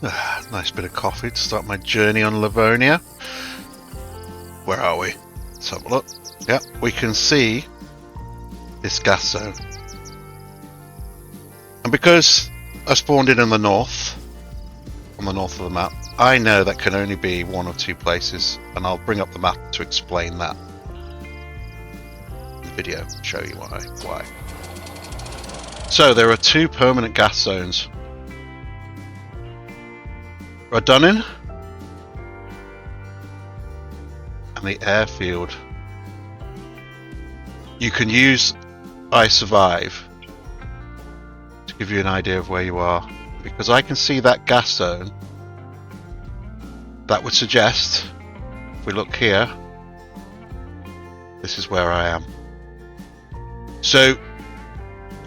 Nice bit of coffee to start my journey on Livonia. Where are we? Let's have a look. Yeah, we can see this gas zone. And because I spawned in the north, on the north of the map, I know that can only be one or two places, and I'll bring up the map to explain that in the video, show you why. So there are two permanent gas zones. Rodunnin and the airfield. You can use I Survive to give you an idea of where you are, because I can see that gas zone. That would suggest, if we look here, this is where I am. So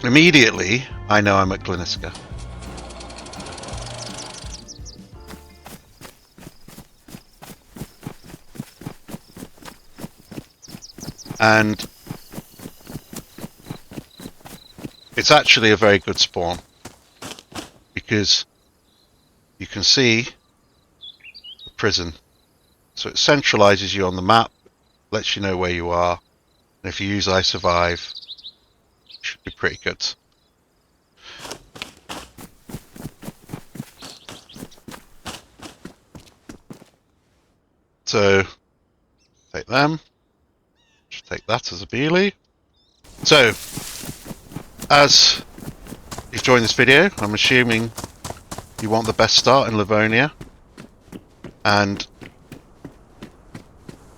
immediately I know I'm at Gliniska. And it's actually a very good spawn, because you can see the prison. So it centralizes you on the map, lets you know where you are, and if you use I Survive, it should be pretty good. So take them. Just take that as a beelie. So, as you've joined this video, I'm assuming you want the best start in Livonia, and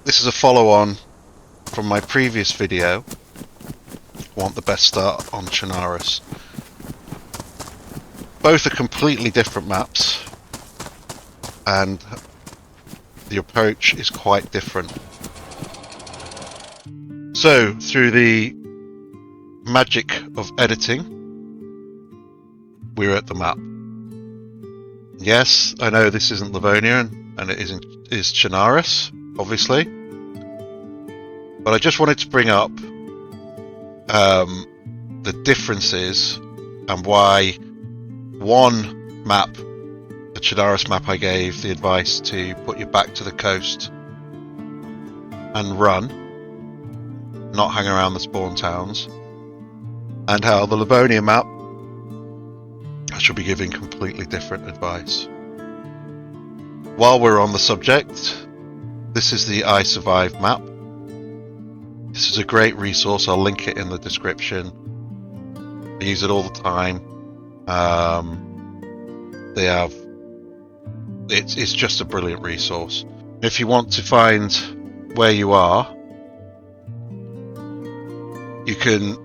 this is a follow-on from my previous video, want the best start on Chernarus. Both are completely different maps, and the approach is quite different. So, through the magic of editing, we're at the map. Yes, I know this isn't Livonia, and it is Chernarus, obviously. But I just wanted to bring up the differences and why one map, the Chernarus map, I gave the advice to put your back to the coast and run, not hang around the spawn towns, and how the Livonia map, I shall be giving completely different advice. While we're on the subject, this is the I Survive map. This is a great resource. I'll link it in the description. I use it all the time. It's just a brilliant resource. If you want to find where you are, you can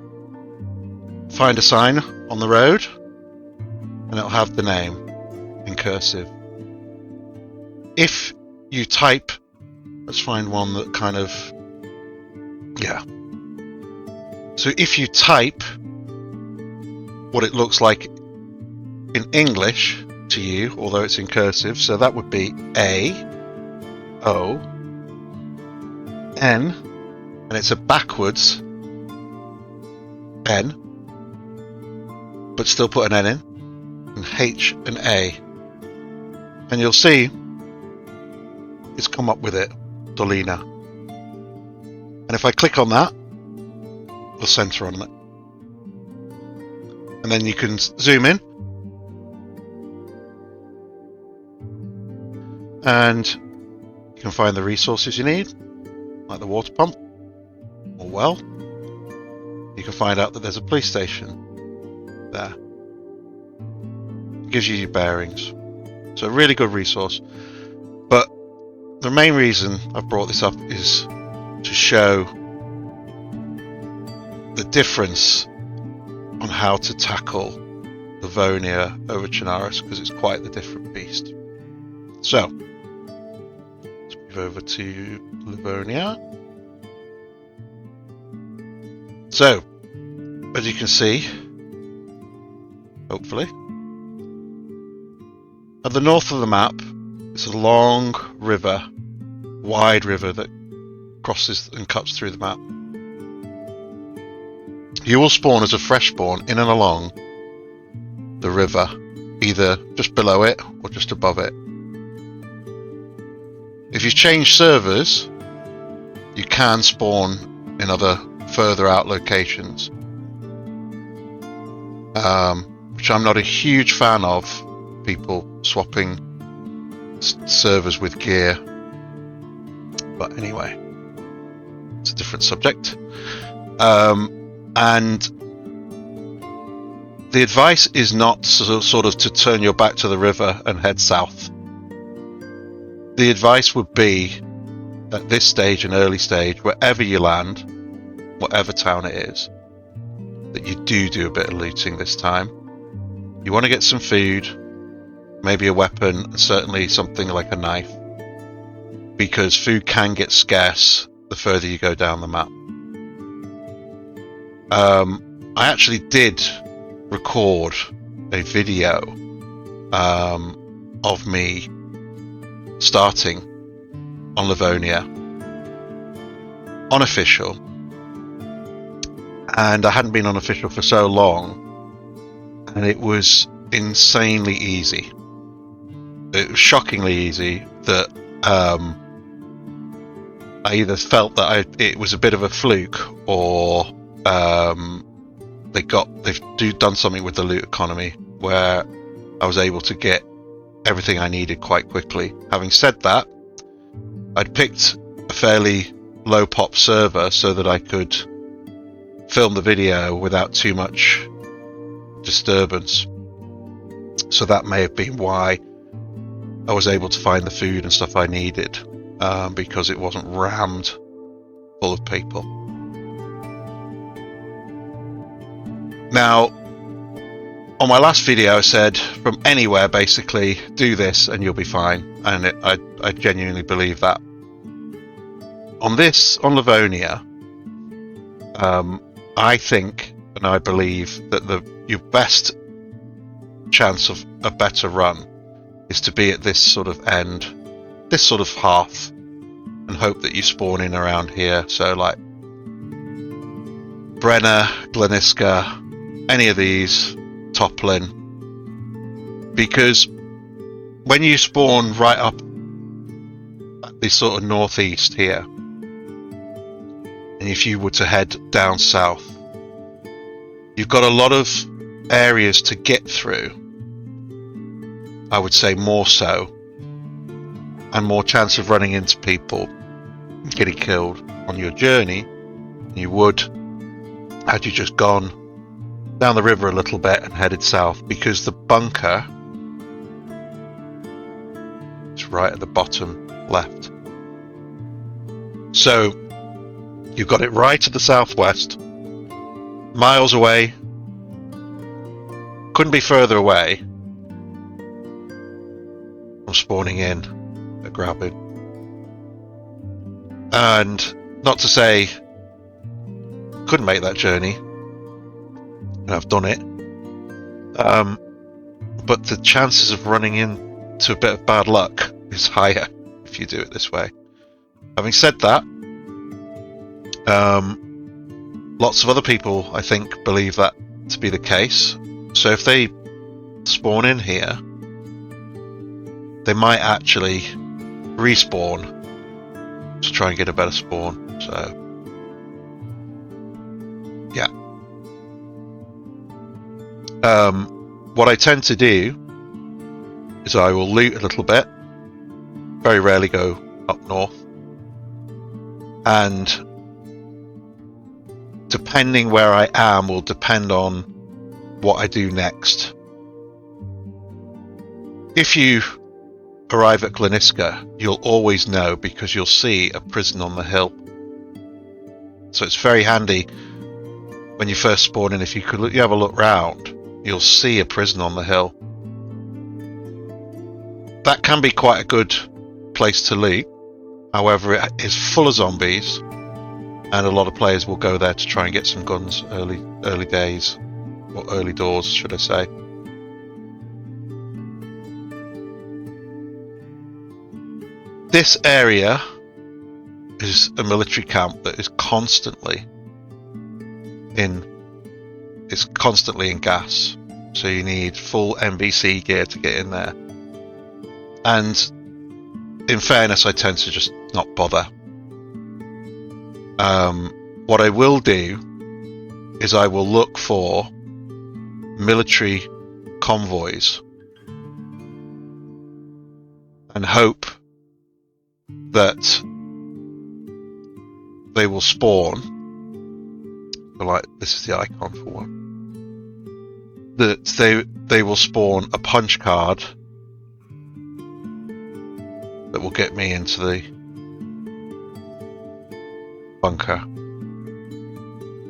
find a sign on the road and it'll have the name in cursive. If you type, let's find one that kind of, yeah. So if you type what it looks like in English to you, although it's in cursive, so that would be A-O-N, and it's a backwards N, but still put an N in, and H and A, and you'll see it's come up with it, Dolina. And if I click on that, we'll center on it, and then you can zoom in, and you can find the resources you need, like the water pump or well. You can find out that there's a police station there. It gives you your bearings. So a really good resource. But the main reason I've brought this up is to show the difference on how to tackle Livonia over Chernarus, because it's quite the different beast. So, let's move over to Livonia. So, as you can see, hopefully, at the north of the map, it's a long river, wide river that crosses and cuts through the map. You will spawn as a fresh spawn in and along the river either just below it or just above it. If you change servers, you can spawn in other further out locations, which I'm not a huge fan of, people swapping servers with gear. But anyway, it's a different subject. And the advice is not sort of to turn your back to the river and head south. The advice would be, at this stage, an early stage, wherever you land, whatever town it is, that you do a bit of looting this time. You want to get some food, maybe a weapon, certainly something like a knife, because food can get scarce the further you go down the map. I actually did record a video of me starting on Livonia, unofficial, and I hadn't been unofficial for so long, and it was insanely easy. It was shockingly easy that I either felt that it was a bit of a fluke, or they've done something with the loot economy where I was able to get everything I needed quite quickly. Having said that, I'd picked a fairly low pop server so that I could film the video without too much disturbance. So that may have been why I was able to find the food and stuff I needed, because it wasn't rammed full of people. Now, on my last video I said, from anywhere basically, do this and you'll be fine, and I genuinely believe that. On Livonia, I think and I believe that your best chance of a better run is to be at this sort of end, this sort of half, and hope that you spawn in around here. So like Brenner, Gleniska, any of these, Toplin, because when you spawn right up at this sort of northeast here, and if you were to head down south, you've got a lot of areas to get through. I would say more so, and more chance of running into people and getting killed on your journey than you would had you just gone down the river a little bit and headed south, because the bunker is right at the bottom left. So you've got it right to the southwest, miles away, couldn't be further away from spawning in a grabbing. And not to say couldn't make that journey, and I've done it, but the chances of running into a bit of bad luck is higher if you do it this way. Having said that, lots of other people, I think, believe that to be the case. So if they spawn in here, they might actually respawn to try and get a better spawn. So yeah. What I tend to do is I will loot a little bit, very rarely go up north, and depending where I am will depend on what I do next. If you arrive at Gleniska, you'll always know, because you'll see a prison on the hill. So it's very handy when you first spawn in. If you have a look round, you'll see a prison on the hill. That can be quite a good place to loot. However, it is full of zombies, and a lot of players will go there to try and get some guns early days, or early doors, should I say. This area is a military camp that is constantly in gas. So you need full MVC gear to get in there. And in fairness, I tend to just not bother. What I will do is I will look for military convoys and hope that they will spawn. Like, this is the icon for one. That they will spawn a punch card that will get me into the bunker.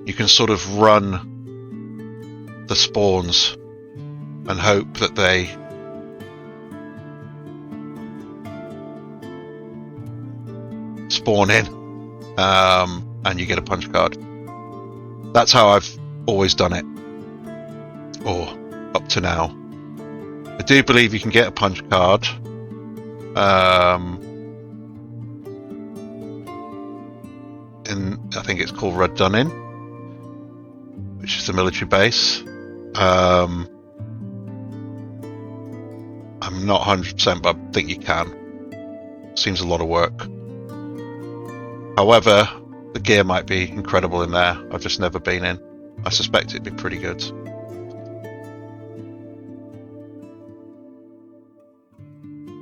You can sort of run the spawns and hope that they spawn in, and you get a punch card. That's how I've always done it, or up to now. I do believe you can get a punch card. I think it's called Redunnin, which is the military base. I'm not 100%, but I think you can. Seems a lot of work. However, the gear might be incredible in there. I've just never been in. I suspect it'd be pretty good.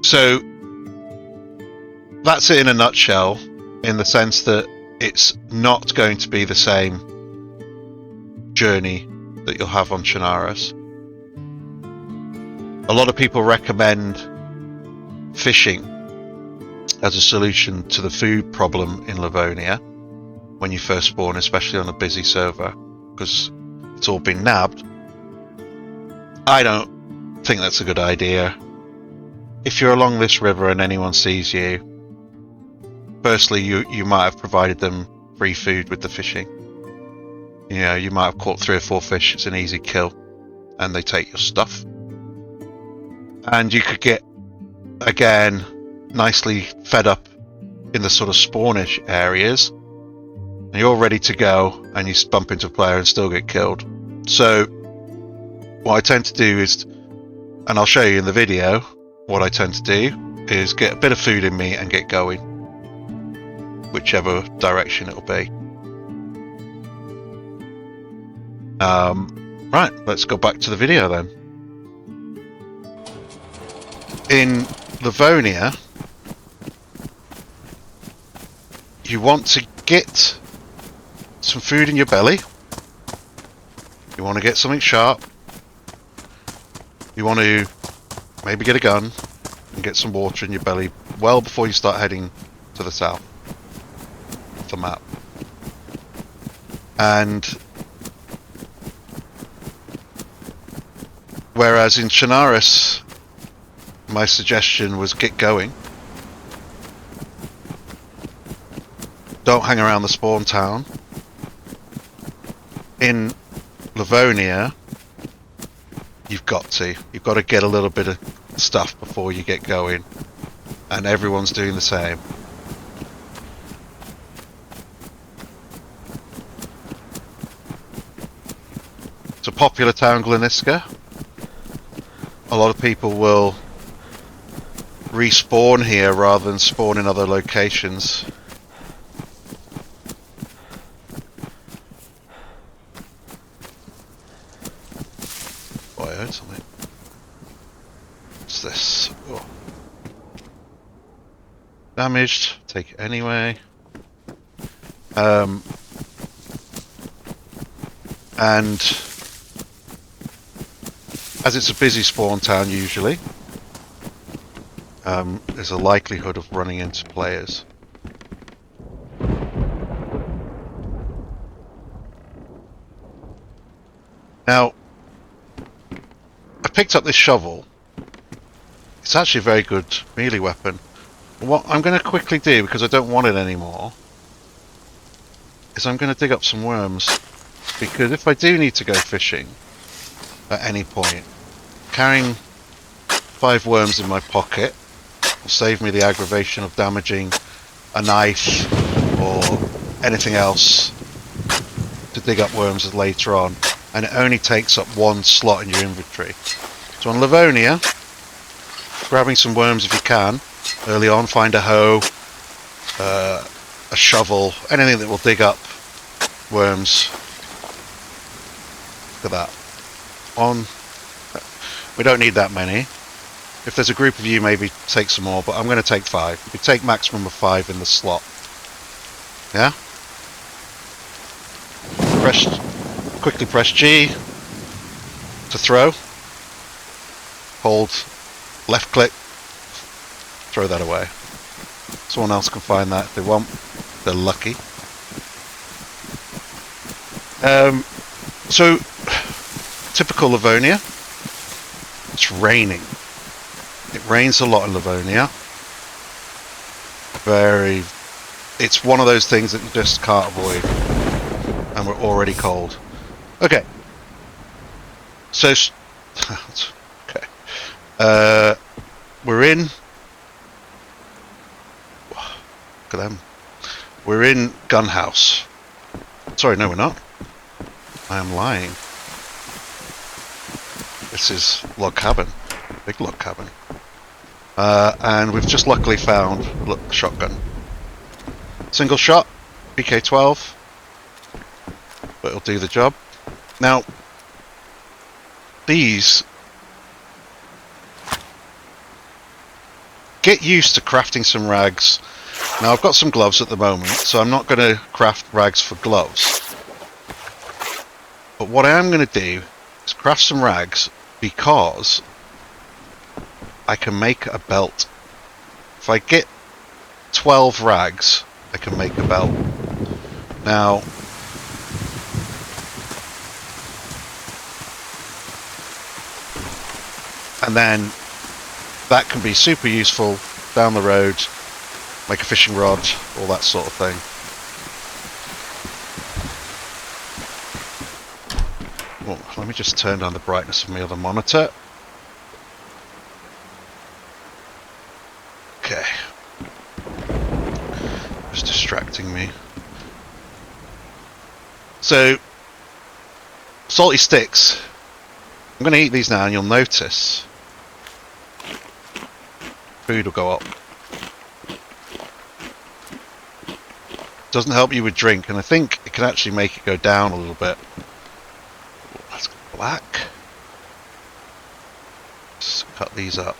So that's it in a nutshell, in the sense that it's not going to be the same journey that you'll have on Chernarus. A lot of people recommend fishing as a solution to the food problem in Livonia when you first spawn, especially on a busy server, because it's all been nabbed. I don't think that's a good idea. If you're along this river and anyone sees you, firstly, you might have provided them free food with the fishing. You know, you might have caught 3 or 4 fish. It's an easy kill, and they take your stuff. And you could get, again, nicely fed up in the sort of spawnish areas, and you're ready to go, and you bump into a player and still get killed. So what I tend to do is, and I'll show you in the video, what I tend to do is get a bit of food in me and get going, whichever direction it'll be. Right, let's go back to the video then. In Livonia, you want to get some food in your belly. You want to get something sharp. You want to maybe get a gun and get some water in your belly well before you start heading to the south of the map. And whereas in Chernarus, my suggestion was get going. Don't hang around the spawn town. In Livonia, you've got to get a little bit of stuff before you get going, and everyone's doing the same. It's a popular town, Gleniska. A lot of people will respawn here rather than spawn in other locations. Oh, I heard something. What's this? Oh. Damaged. Take it anyway. And as it's a busy spawn town usually, there's a likelihood of running into players. Now, I picked up this shovel. It's actually a very good melee weapon. What I'm going to quickly do, because I don't want it anymore, is I'm going to dig up some worms. Because if I do need to go fishing at any point, carrying 5 worms in my pocket will save me the aggravation of damaging a knife or anything else to dig up worms later on. and it only takes up 1 slot in your inventory. So on Livonia, grabbing some worms if you can early on, find a hoe, a shovel, anything that will dig up worms. Look at that. We don't need that many. If there's a group of you, maybe take some more, but I'm going to take 5. You can take maximum of 5 in the slot. Yeah? Quickly press G to throw. Hold left click, throw that away. Someone else can find that if they want. They're lucky. So, typical Livonia. It's raining. It rains a lot in Livonia. It's one of those things that you just can't avoid. And we're already cold. Okay. So, okay. We're in. Look at them. We're in Gunhouse. Sorry, no, we're not. I am lying. This is log cabin. Big log cabin. And we've just luckily found shotgun. Single shot, PK-12. But it'll do the job. Now, these... Get used to crafting some rags. Now, I've got some gloves at the moment, so I'm not going to craft rags for gloves. But what I am going to do is craft some rags because I can make a belt. If I get 12 rags, I can make a belt. Now, and then that can be super useful down the road, make a fishing rod, all that sort of thing. Well, let me just turn down the brightness of my other monitor. Okay. Just distracting me. So, salty sticks. I'm going to eat these now and you'll notice food will go up. Doesn't help you with drink, and I think it can actually make it go down a little bit. Let's go black. Just cut these up.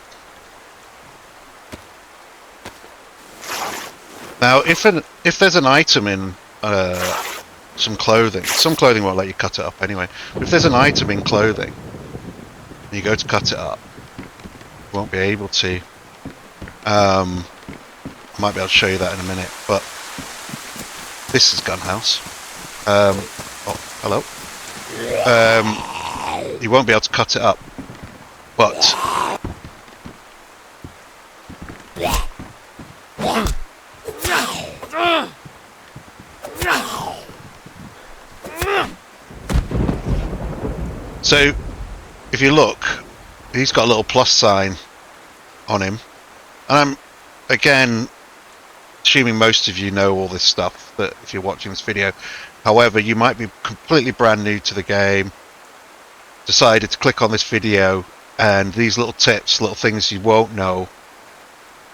Now, if there's an item in some clothing won't let you cut it up anyway. But if there's an item in clothing, and you go to cut it up, you won't be able to. I might be able to show you that in a minute, but this is Gunhouse. Oh, hello. You won't be able to cut it up, but so if you look, he's got a little plus sign on him. And I'm, again, assuming most of you know all this stuff, that if you're watching this video. However, you might be completely brand new to the game, decided to click on this video, and these little tips, little things you won't know,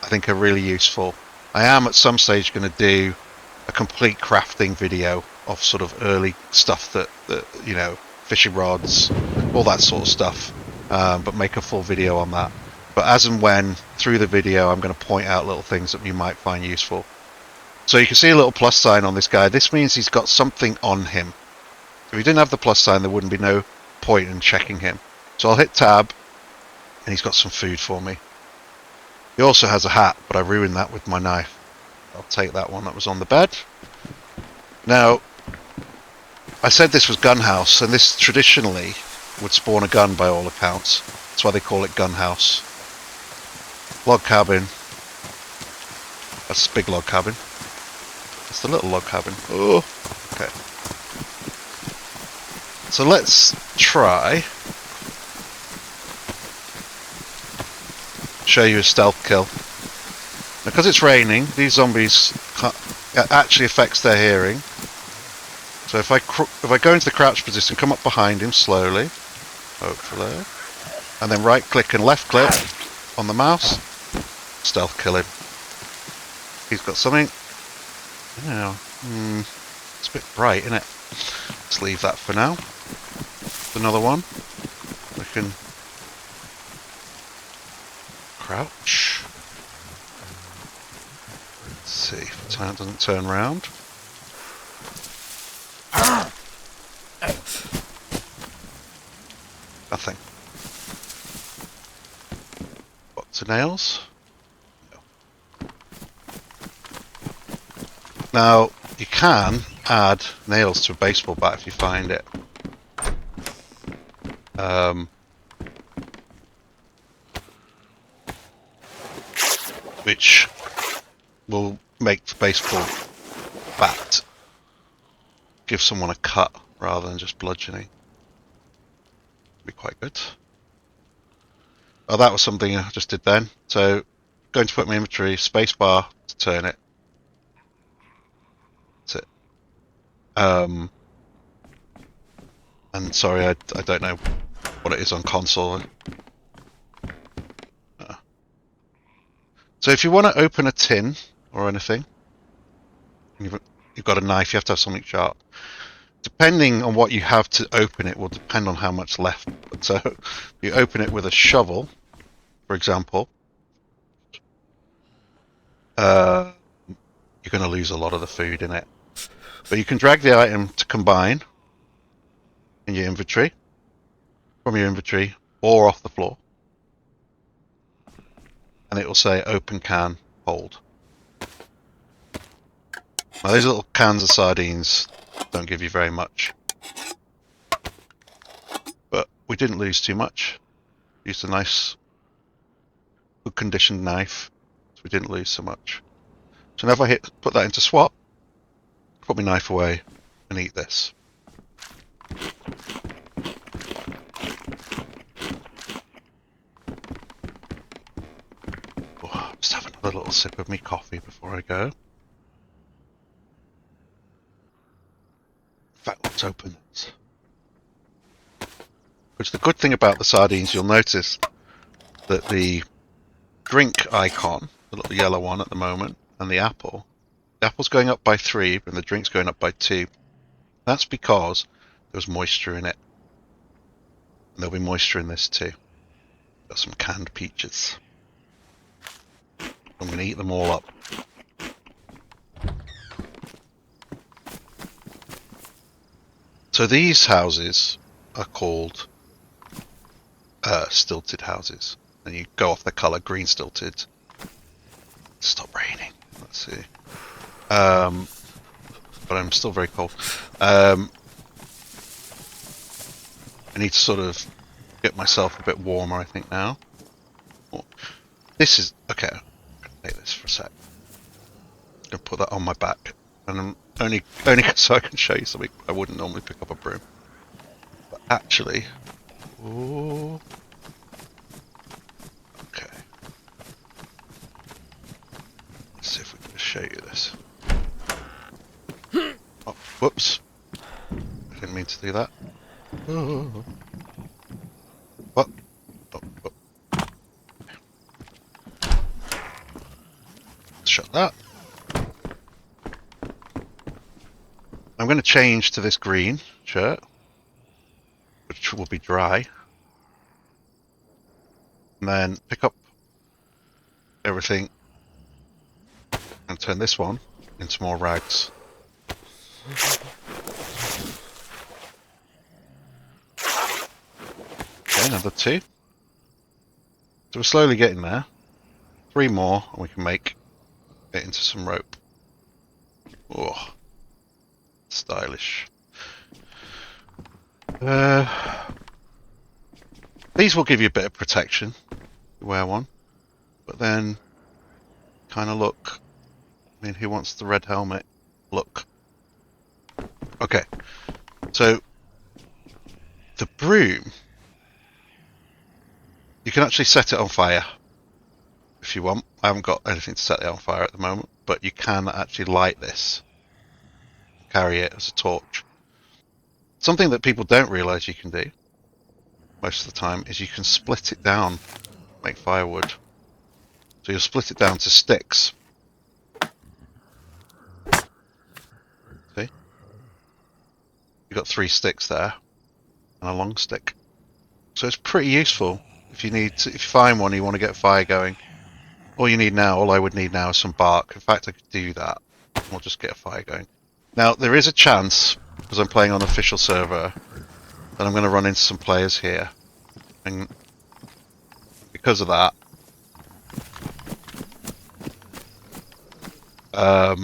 I think are really useful. I am at some stage going to do a complete crafting video of sort of early stuff that you know, fishing rods, all that sort of stuff, but make a full video on that. But as and when, through the video, I'm going to point out little things that you might find useful. So you can see a little plus sign on this guy. This means he's got something on him. If he didn't have the plus sign, there wouldn't be no point in checking him. So I'll hit tab, and he's got some food for me. He also has a hat, but I ruined that with my knife. I'll take that one that was on the bed. Now, I said this was Gunhouse, and this traditionally would spawn a gun by all accounts. That's why they call it Gunhouse. Log cabin. That's the big log cabin. That's the little log cabin. Oh, okay. So let's try. Show you a stealth kill. Because it's raining, these zombies it actually affects their hearing. So if I go into the crouch position, come up behind him slowly, hopefully, and then right click and left click on the mouse, stealth kill him. He's got something. Yeah, it's a bit bright, isn't it? Let's leave that for now. Another one. We can crouch. Let's see if the town doesn't turn round. Nothing. Lots of nails. No. Now, you can add nails to a baseball bat if you find it. Which will make the baseball bat give someone a cut rather than just bludgeoning. Be quite good. Oh, that was something I just did then. So, going to put my inventory, spacebar to turn it. That's it. And sorry, I don't know what it is on console. So if you want to open a tin or anything, you've got a knife, you have to have something sharp. Depending on what you have to open it will depend on how much left. So you open it with a shovel, for example, you're going to lose a lot of the food in it. But you can drag the item to combine in your inventory, from your inventory, or off the floor. And it will say open can, hold. Now these little cans of sardines don't give you very much. But we didn't lose too much. Used a nice, good conditioned knife, so we didn't lose so much. So now if I put that into swap, put my knife away and eat this. Just have another little sip of my coffee before I go. In fact, let's open this. Which the good thing about the sardines, you'll notice that the drink icon, the little yellow one at the moment, and the apple's going up by 3, and the drink's going up by 2. That's because there's moisture in it. And there'll be moisture in this too. Got some canned peaches. I'm going to eat them all up. So these houses are called stilted houses. And you go off the colour, green stilted. Stop raining. Let's see. But I'm still very cold. I need to sort of get myself a bit warmer, I think, now. This is... okay. Take this for a sec. I'm going to put that on my back. And I'm only so I can show you something I wouldn't normally pick up a broom. But actually... ooh, okay. Let's see if we can just show you this. Oh, whoops. I didn't mean to do that. Oh. What? Oh, oh. Shut that. I'm going to change to this green shirt, which will be dry. And then pick up everything and turn this one into more rags. Okay, another 2. So we're slowly getting there. 3 more and we can make it into some rope. Oh, stylish. These will give you a bit of protection. You wear one. But then kind of look. I mean, who wants the red helmet? Look. Okay. So the broom, you can actually set it on fire if you want. I haven't got anything to set it on fire at the moment, but you can actually light this, carry it as a torch. something that people don't realise you can do most of the time is you can split it down, make firewood. So you'll split it down to sticks. See? You've got 3 sticks there and a long stick. So it's pretty useful if you find one and you want to get a fire going. All I would need now is some bark. In fact, I could do that. We'll just get a fire going. Now, there is a chance, because I'm playing on an official server, that I'm going to run into some players here. And because of that, here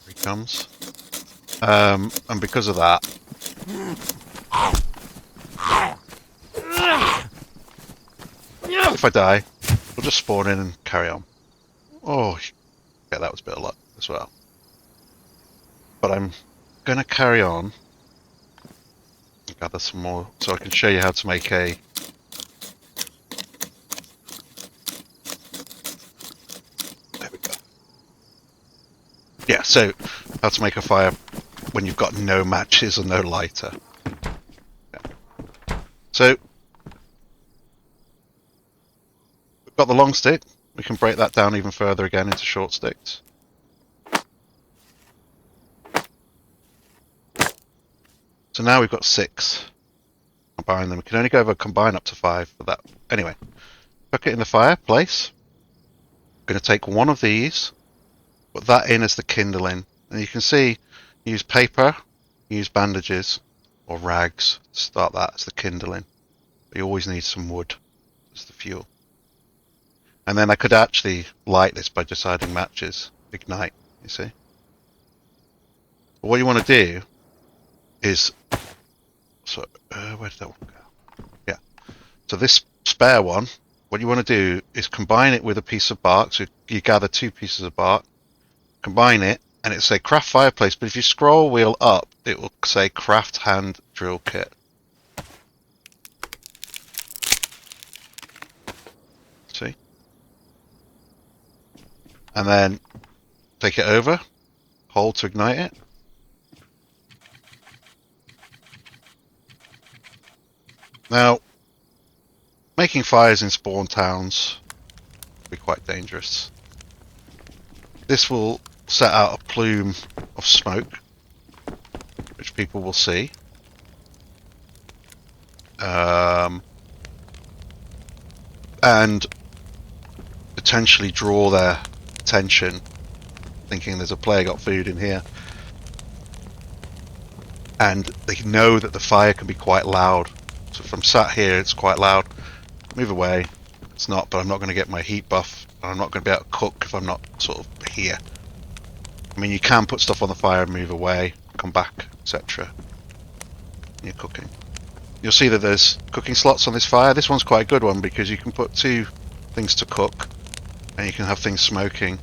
he comes. And because of that, if I die, we'll just spawn in and carry on. Oh, yeah, that was a bit of luck as well. But I'm going to carry on and gather some more so I can show you how to make a... There we go. Yeah, so how to make a fire when you've got no matches and no lighter. Yeah. So we've got the long stick. We can break that down even further again into short sticks. So now we've got 6. Combine them. We can only go over combine up to 5 for that. Anyway, cook it in the fireplace. I'm going to take one of these, put that in as the kindling, and you can see, use paper, use bandages or rags to start that as the kindling. But you always need some wood as the fuel. And then I could actually light this by just adding matches, ignite, you see. But what you want to do is, so where did that one go? Yeah. So this spare one, what you want to do is combine it with a piece of bark. So you gather 2 pieces of bark, combine it, and it'll say craft fireplace. But if you scroll wheel up, it will say craft hand drill kit. See? And then take it over, hold to ignite it. Now, making fires in spawn towns can be quite dangerous. This will set out a plume of smoke, which people will see. And potentially draw their attention, thinking there's a player got food in here. And they know that the fire can be quite loud. So if I'm sat here, it's quite loud. Move away. It's not, but I'm not going to get my heat buff. And I'm not going to be able to cook if I'm not sort of here. I mean, you can put stuff on the fire and move away, come back, etc. You're cooking. You'll see that there's cooking slots on this fire. This one's quite a good one because you can put 2 things to cook, and you can have things smoking.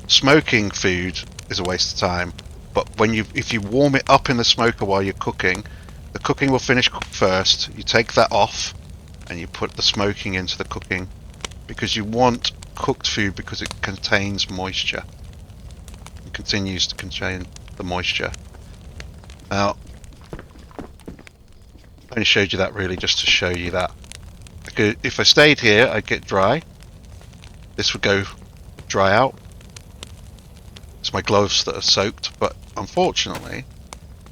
Smoking food is a waste of time, but if you warm it up in the smoker while you're cooking, the cooking will finish first. You take that off, and you put the smoking into the cooking, because you want cooked food because it contains moisture. It continues to contain the moisture. Now, I only showed you that really just to show you that. If I stayed here, I'd get dry. This would go dry out. It's my gloves that are soaked, but unfortunately,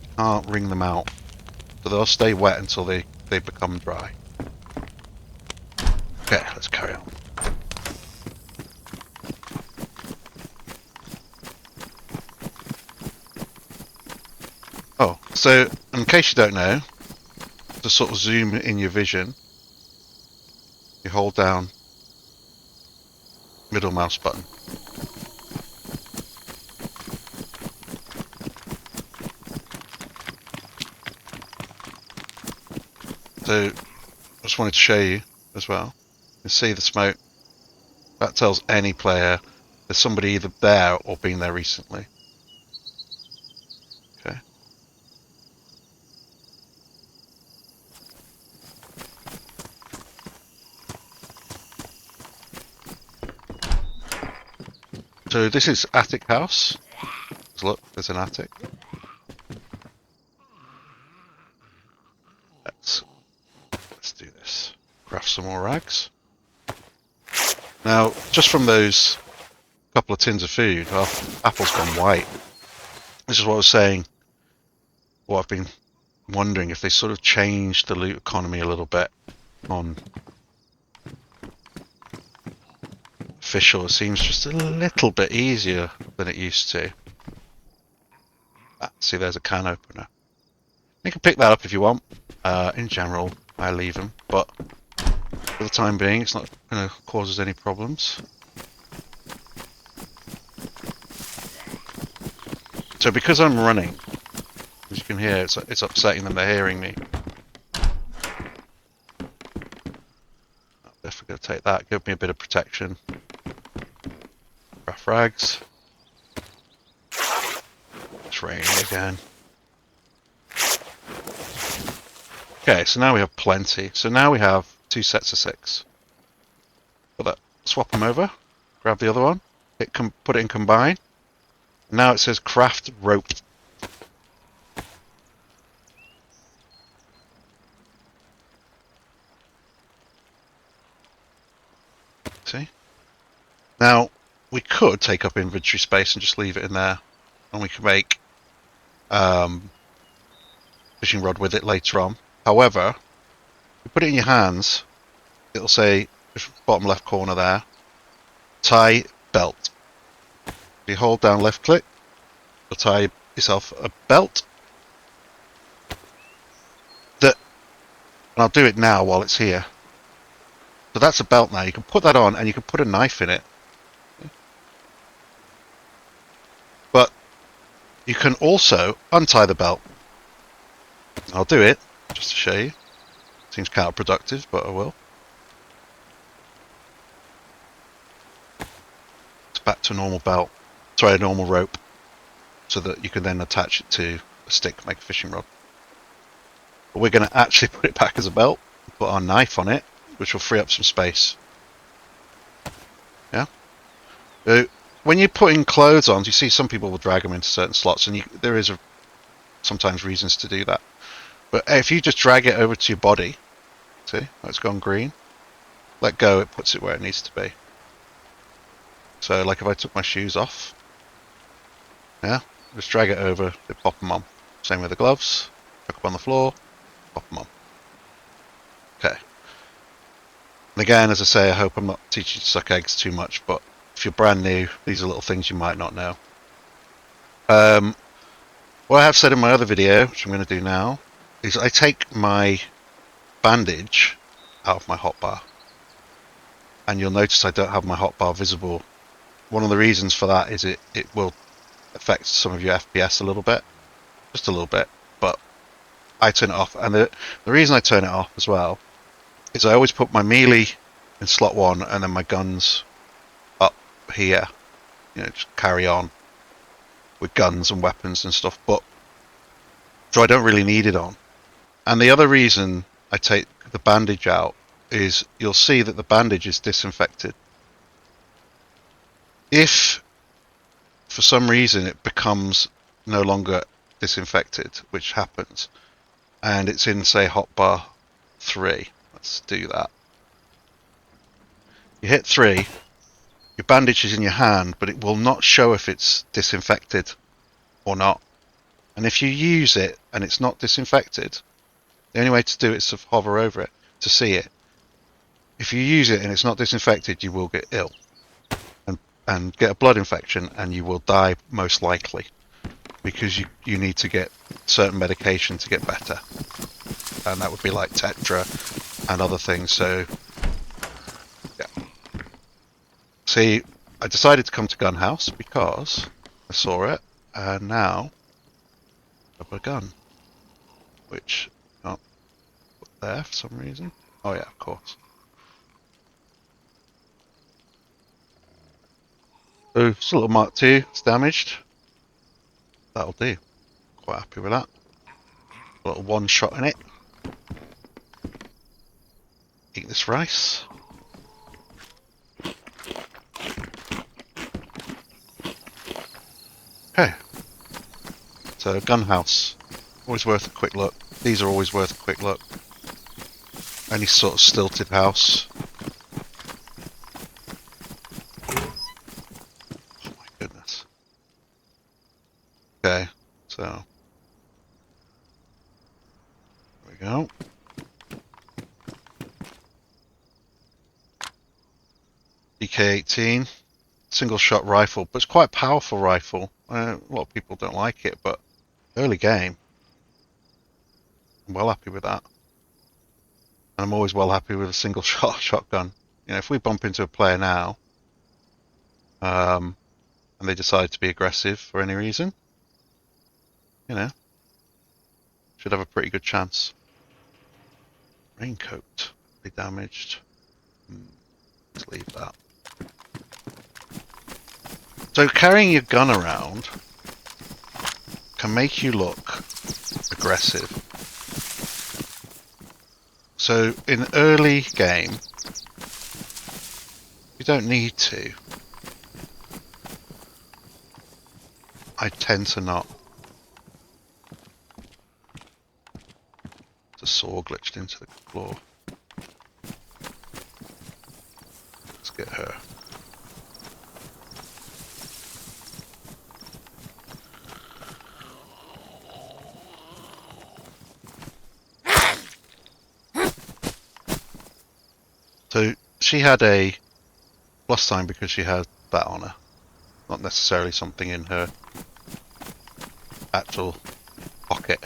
you can't wring them out. So they'll stay wet until they become dry. Okay, let's carry on. Oh, so in case you don't know, to sort of zoom in your vision, you hold down middle mouse button. So I just wanted to show you as well. You can see the smoke. That tells any player there's somebody either there or been there recently. Okay. So this is attic house. Look, there's an attic. Let's do this. Craft some more rags. Now, just from those couple of tins of food, our apple's gone white. This is what I was saying. What I've been wondering, if they sort of changed the loot economy a little bit on official. It seems just a little bit easier than it used to. See, there's a can opener. You can pick that up if you want. In general, I leave them, but for the time being, it's not going to cause us any problems. So because I'm running, as you can hear, it's upsetting them. They're hearing me. I'm definitely going to take that. Give me a bit of protection. Craft rags. It's raining again. Okay, so now we have plenty. So now we have 2 sets of 6. Swap them over. Grab the other one. Put it in combine. Now it says craft rope. See? Now we could take up inventory space and just leave it in there, and we can make fishing rod with it later on. However, if you put it in your hands, it'll say, bottom left corner there, tie belt. If you hold down left click, you'll tie yourself a belt. And I'll do it now while it's here. So that's a belt now. You can put that on and you can put a knife in it. But you can also untie the belt. I'll do it just to show you. Seems counterproductive, but I will. It's back to a normal belt. Sorry, a normal rope. So that you can then attach it to a stick, make a fishing rod. But we're going to actually put it back as a belt. Put our knife on it, which will free up some space. Yeah? So when you're putting clothes on, you see some people will drag them into certain slots, and there is sometimes reasons to do that. But if you just drag it over to your body, see, it's gone green, let go, it puts it where it needs to be. So like if I took my shoes off, yeah, just drag it over, they pop them on. Same with the gloves, chuck them on the floor, pop them on. Okay. And again, as I say, I hope I'm not teaching you to suck eggs too much, but if you're brand new, these are little things you might not know. What I have said in my other video, which I'm going to do now, is I take my bandage out of my hotbar, and you'll notice I don't have my hotbar visible. One of the reasons for that is it will affect some of your FPS a little bit, just a little bit, but I turn it off. And the reason I turn it off as well is I always put my melee in slot 1 and then my guns up here, you know, just carry on with guns and weapons and stuff, but so I don't really need it on. And the other reason I take the bandage out is you'll see that the bandage is disinfected. If for some reason it becomes no longer disinfected, which happens, and it's in, say, hotbar 3, let's do that. You hit 3, your bandage is in your hand, but it will not show if it's disinfected or not. And if you use it and it's not disinfected, the only way to do it is to hover over it to see it. If you use it and it's not disinfected, you will get ill and get a blood infection, and you will die most likely, because you need to get certain medication to get better, and that would be like Tetra and other things. So yeah, see, I decided to come to Gun House because I saw it, and now I've got a gun, which not put there for some reason. Oh yeah, of course. So it's a little Mark II, it's damaged. That'll do. Quite happy with that. A little one shot in it. Eat this rice. Okay. So gun house, always worth a quick look. These are always worth a quick look. Any sort of stilted house. Oh my goodness. Okay, so there we go. DK-18, single shot rifle, but it's quite a powerful rifle. A lot of people don't like it, but early game, I'm well happy with that. And I'm always well happy with a single shot shotgun. You know, if we bump into a player now, and they decide to be aggressive for any reason, you know, should have a pretty good chance. Raincoat, be damaged. Let's leave that. So carrying your gun around can make you look aggressive. So in early game, you don't need to. I tend to not. The saw glitched into the floor. Let's get her. So she had a plus sign because she had that on her, not necessarily something in her actual pocket.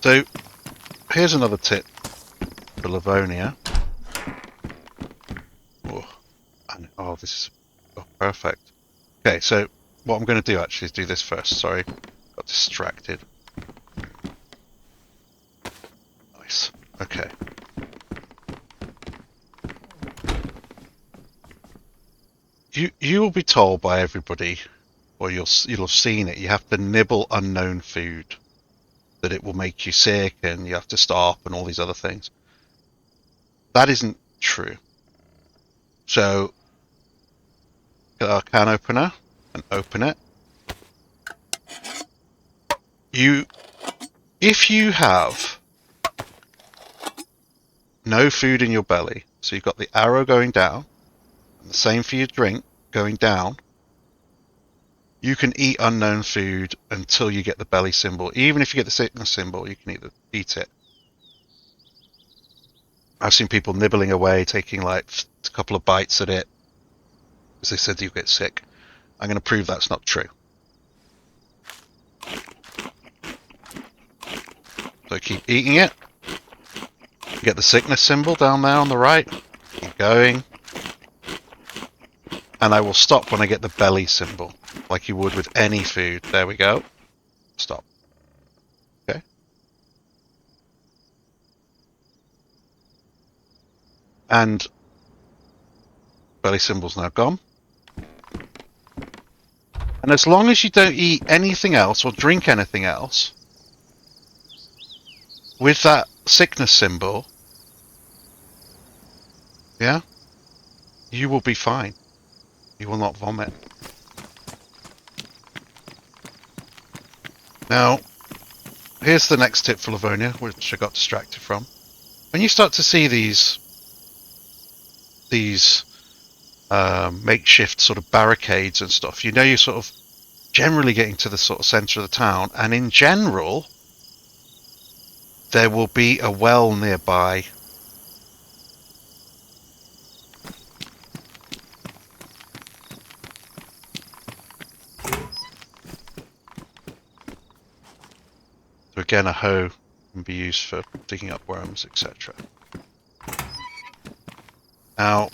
So here's another tip for Livonia. Oh, this is perfect. Okay, so what I'm going to do actually is do this first. Sorry, got distracted. Nice. Okay. You will be told by everybody, or you'll have seen it. You have to nibble unknown food, that it will make you sick, and you have to stop, and all these other things. That isn't true. So get our can opener and open it. If you have no food in your belly, so you've got the arrow going down, and the same for your drink going down, you can eat unknown food until you get the belly symbol. Even if you get the sickness symbol, you can eat it. I've seen people nibbling away, taking like a couple of bites at it, because they said you get sick. I'm going to prove that's not true. So keep eating it. You get the sickness symbol down there on the right. Keep going. And I will stop when I get the belly symbol, like you would with any food. There we go. Stop. Okay. And belly symbol's now gone. And as long as you don't eat anything else or drink anything else, with that sickness symbol, yeah, you will be fine. You will not vomit. Now, here's the next tip for Livonia, which I got distracted from. When you start to see these makeshift sort of barricades and stuff, you know you're sort of generally getting to the sort of centre of the town, and in general, there will be a well nearby. So again, a hoe can be used for digging up worms, etc. Now,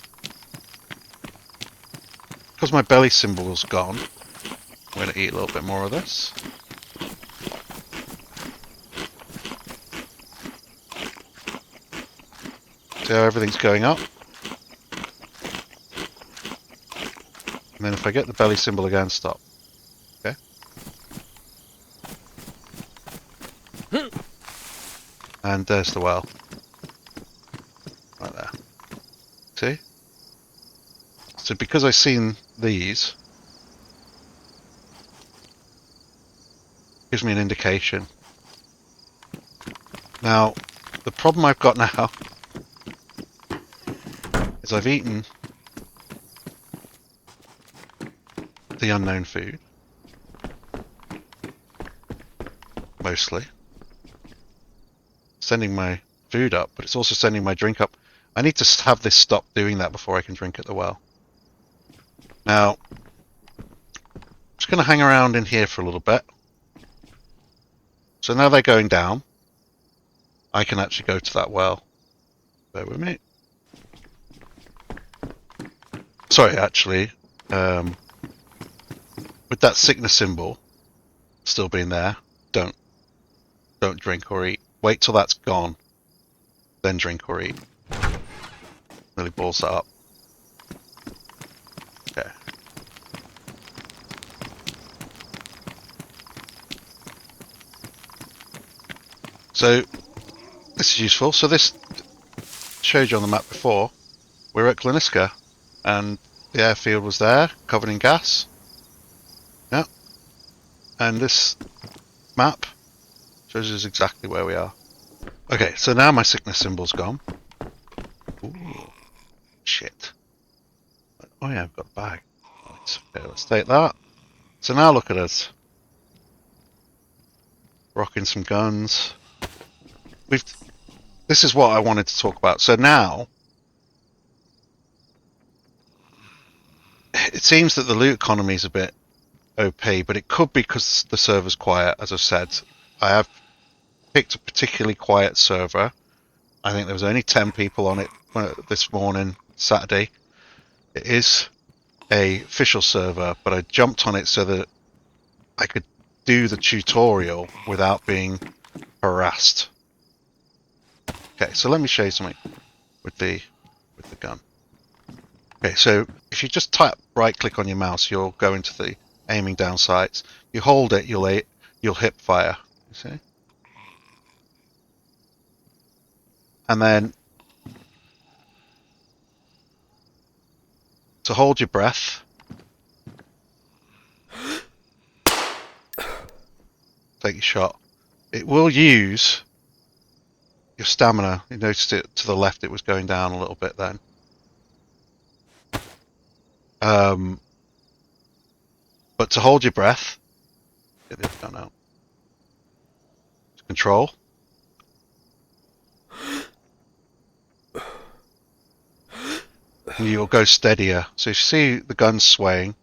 because my belly symbol is gone, I'm going to eat a little bit more of this. See how everything's going up? And then if I get the belly symbol again, stop. Okay? And there's the well. Right there. to. So because I've seen these, gives me an indication. Now, the problem I've got now is I've eaten the unknown food, mostly. Sending my food up, but it's also sending my drink up. I need to have this stop doing that before I can drink at the well. Now, I'm just going to hang around in here for a little bit. So now they're going down. I can actually go to that well. Bear with me. Sorry, actually. With that sickness symbol still being there, don't drink or eat. Wait till that's gone, then drink or eat. Really balls that up. Okay. So this is useful. So this showed you on the map before. We're at Gliniska, and the airfield was there, covered in gas. Yeah. And this map shows us exactly where we are. Okay, so now my sickness symbol's gone. Ooh, shit. Oh yeah, I've got a bag. Right, okay, let's take that. So now look at us. Rocking some guns. This is what I wanted to talk about. So now, it seems that the loot economy is a bit OP, but it could be because the server's quiet, as I've said. I have picked a particularly quiet server. I think there was only 10 people on it this morning, Saturday. It is a official server, but I jumped on it so that I could do the tutorial without being harassed. Okay, so let me show you something with the gun. Okay, so if you just tap right click on your mouse, you'll go into the aiming down sights. You hold it, you'll hip fire. You see? And then to hold your breath, take your shot. It will use your stamina. You noticed it to the left, it was going down a little bit then. But to hold your breath, get the gun out. Control. And you'll go steadier. So you see the gun swaying.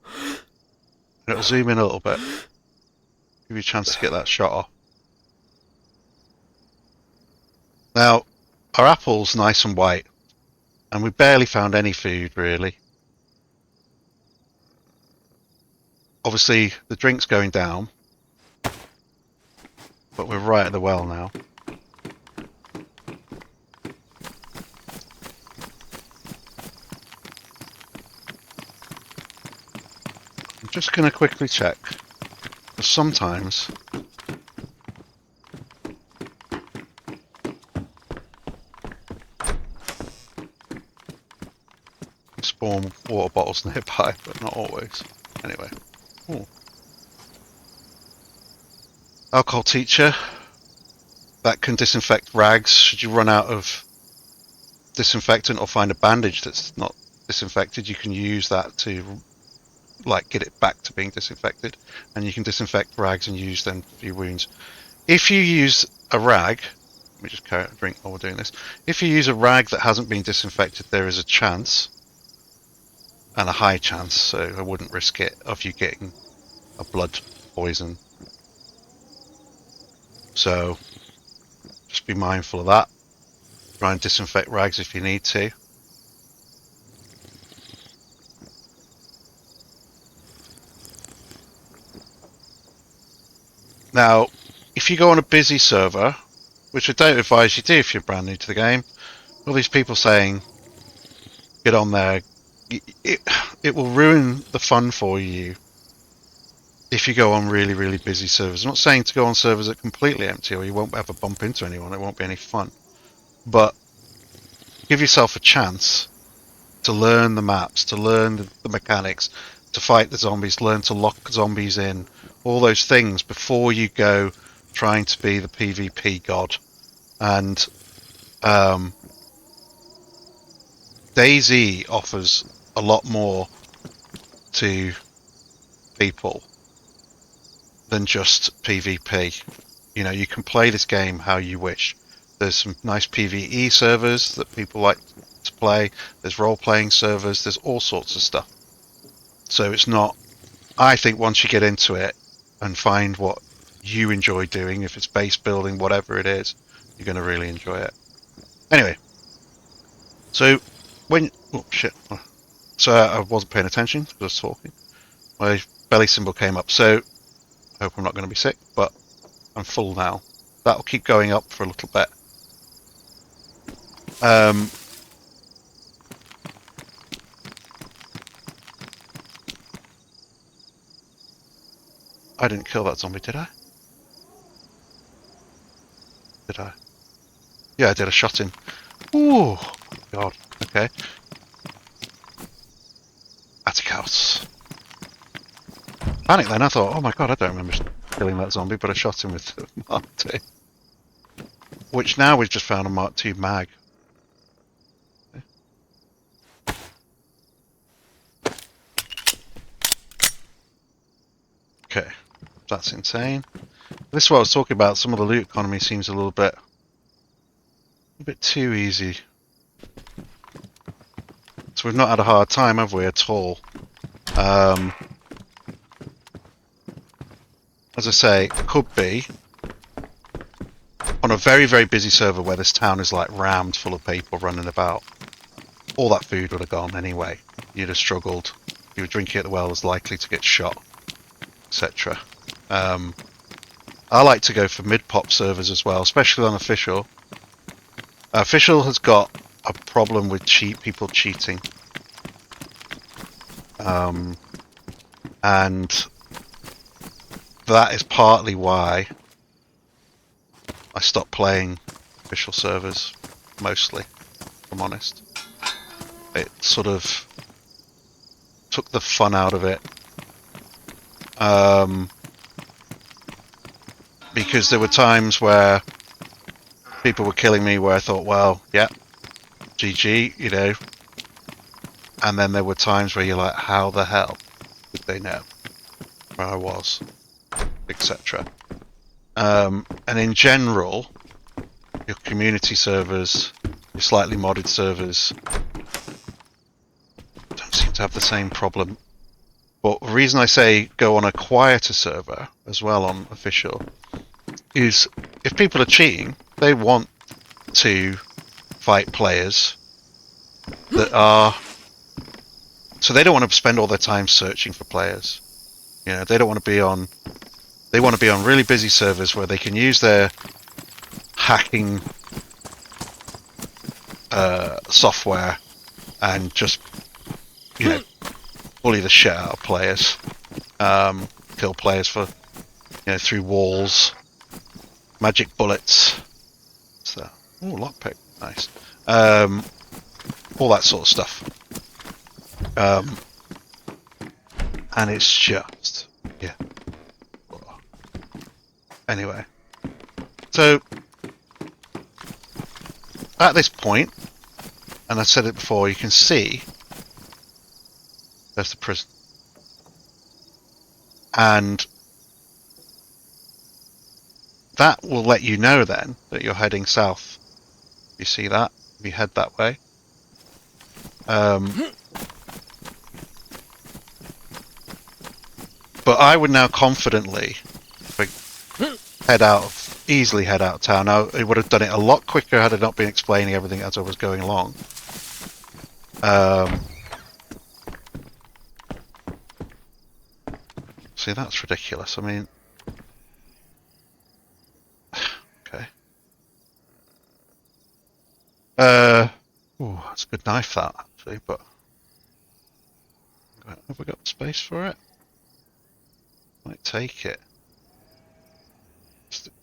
And it'll zoom in a little bit. Give you a chance to get that shot off. Now, our apple's nice and white. And we barely found any food, really. Obviously, the drink's going down. But we're right at the well now. I'm just going to quickly check. Because sometimes spawn water bottles nearby, but not always. Anyway. Ooh. Alcohol teacher. That can disinfect rags. Should you run out of disinfectant or find a bandage that's not disinfected, you can use that to get it back to being disinfected, and you can disinfect rags and use them for your wounds. If you use a rag, let me just carry out a drink while we're doing this. If you use a rag that hasn't been disinfected, there is a chance, and a high chance, so I wouldn't risk it, of you getting a blood poison. So just be mindful of that. Try and disinfect rags if you need to. Now, if you go on a busy server, which I don't advise you do if you're brand new to the game, all these people saying, get on there, it will ruin the fun for you if you go on really, really busy servers. I'm not saying to go on servers that are completely empty or you won't ever bump into anyone, it won't be any fun. But give yourself a chance to learn the maps, to learn the mechanics, to fight the zombies, learn to lock zombies in, all those things before you go trying to be the PvP god. And DayZ offers a lot more to people than just PvP. You know, you can play this game how you wish. There's some nice PvE servers that people like to play. There's role-playing servers. There's all sorts of stuff. So it's not... I think once you get into it and find what you enjoy doing, if it's base building, whatever it is, you're going to really enjoy it. Anyway, so when... Oh, shit. So I wasn't paying attention. I was talking. My belly symbol came up. So I hope I'm not going to be sick, but I'm full now. That'll keep going up for a little bit. I didn't kill that zombie, did I? Did I? Yeah, I did. I shot him. Ooh, God. Okay. Attic house. Panic then. I thought, oh my God, I don't remember killing that zombie, but I shot him with Mark II. Which now we've just found a Mark II mag. Okay, that's insane. This is what I was talking about. Some of the loot economy seems a little bit too easy. So we've not had a hard time, have we, at all? As I say, it could be on a very, very busy server where this town is like rammed full of people running about. All that food would have gone anyway. You'd have struggled. You were drinking at the well was likely to get shot, etc. I like to go for mid-pop servers as well, especially on official. Official has got a problem with people cheating. And that is partly why I stopped playing official servers, mostly, if I'm honest. It sort of took the fun out of it. Because there were times where people were killing me where I thought, well, yeah, GG, you know. And then there were times where you're like, how the hell did they know where I was, etc. And in general, your community servers, your slightly modded servers, don't seem to have the same problem. But the reason I say go on a quieter server as well on official is if people are cheating, they want to fight players that are... So they don't want to spend all their time searching for players. You know, they don't want to be on... They want to be on really busy servers where they can use their hacking software and just, you know, bully the shit out of players. Kill players for, you know, through walls. Magic bullets. What's that? Oh, lockpick. Nice. All that sort of stuff. And it's just, yeah. Anyway. So, at this point, and I said it before, you can see there's the prison. And that will let you know then that you're heading south. You see that? If you head that way. But I would now confidently easily head out of town. Now, it would have done it a lot quicker had I not been explaining everything as I was going along. See, that's ridiculous. I mean... Okay. Ooh, that's a good knife, that, actually, but... Have we got space for it? Might take it.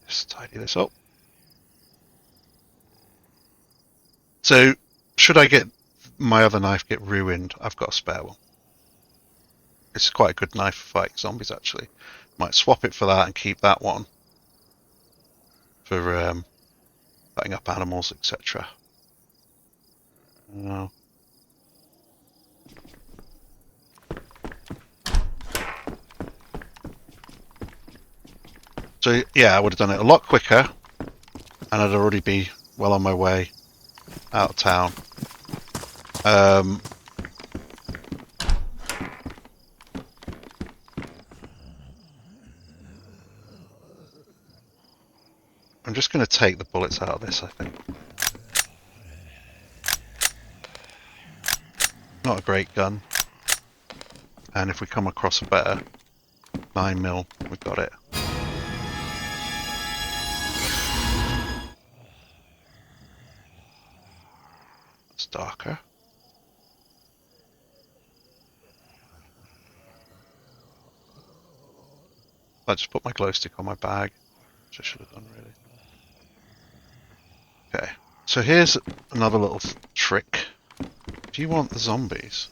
Just tidy this up. So, should I get my other knife get ruined, I've got a spare one. It's quite a good knife for fighting zombies, actually. Might swap it for that and keep that one for cutting up animals, etc. No. So yeah, I would have done it a lot quicker, and I'd already be well on my way out of town. I'm just going to take the bullets out of this, I think. Not a great gun. And if we come across a better 9mm, we've got it. It's darker. I just put my glow stick on my bag, which I should have done really. Okay, so here's another little trick. If you want the zombies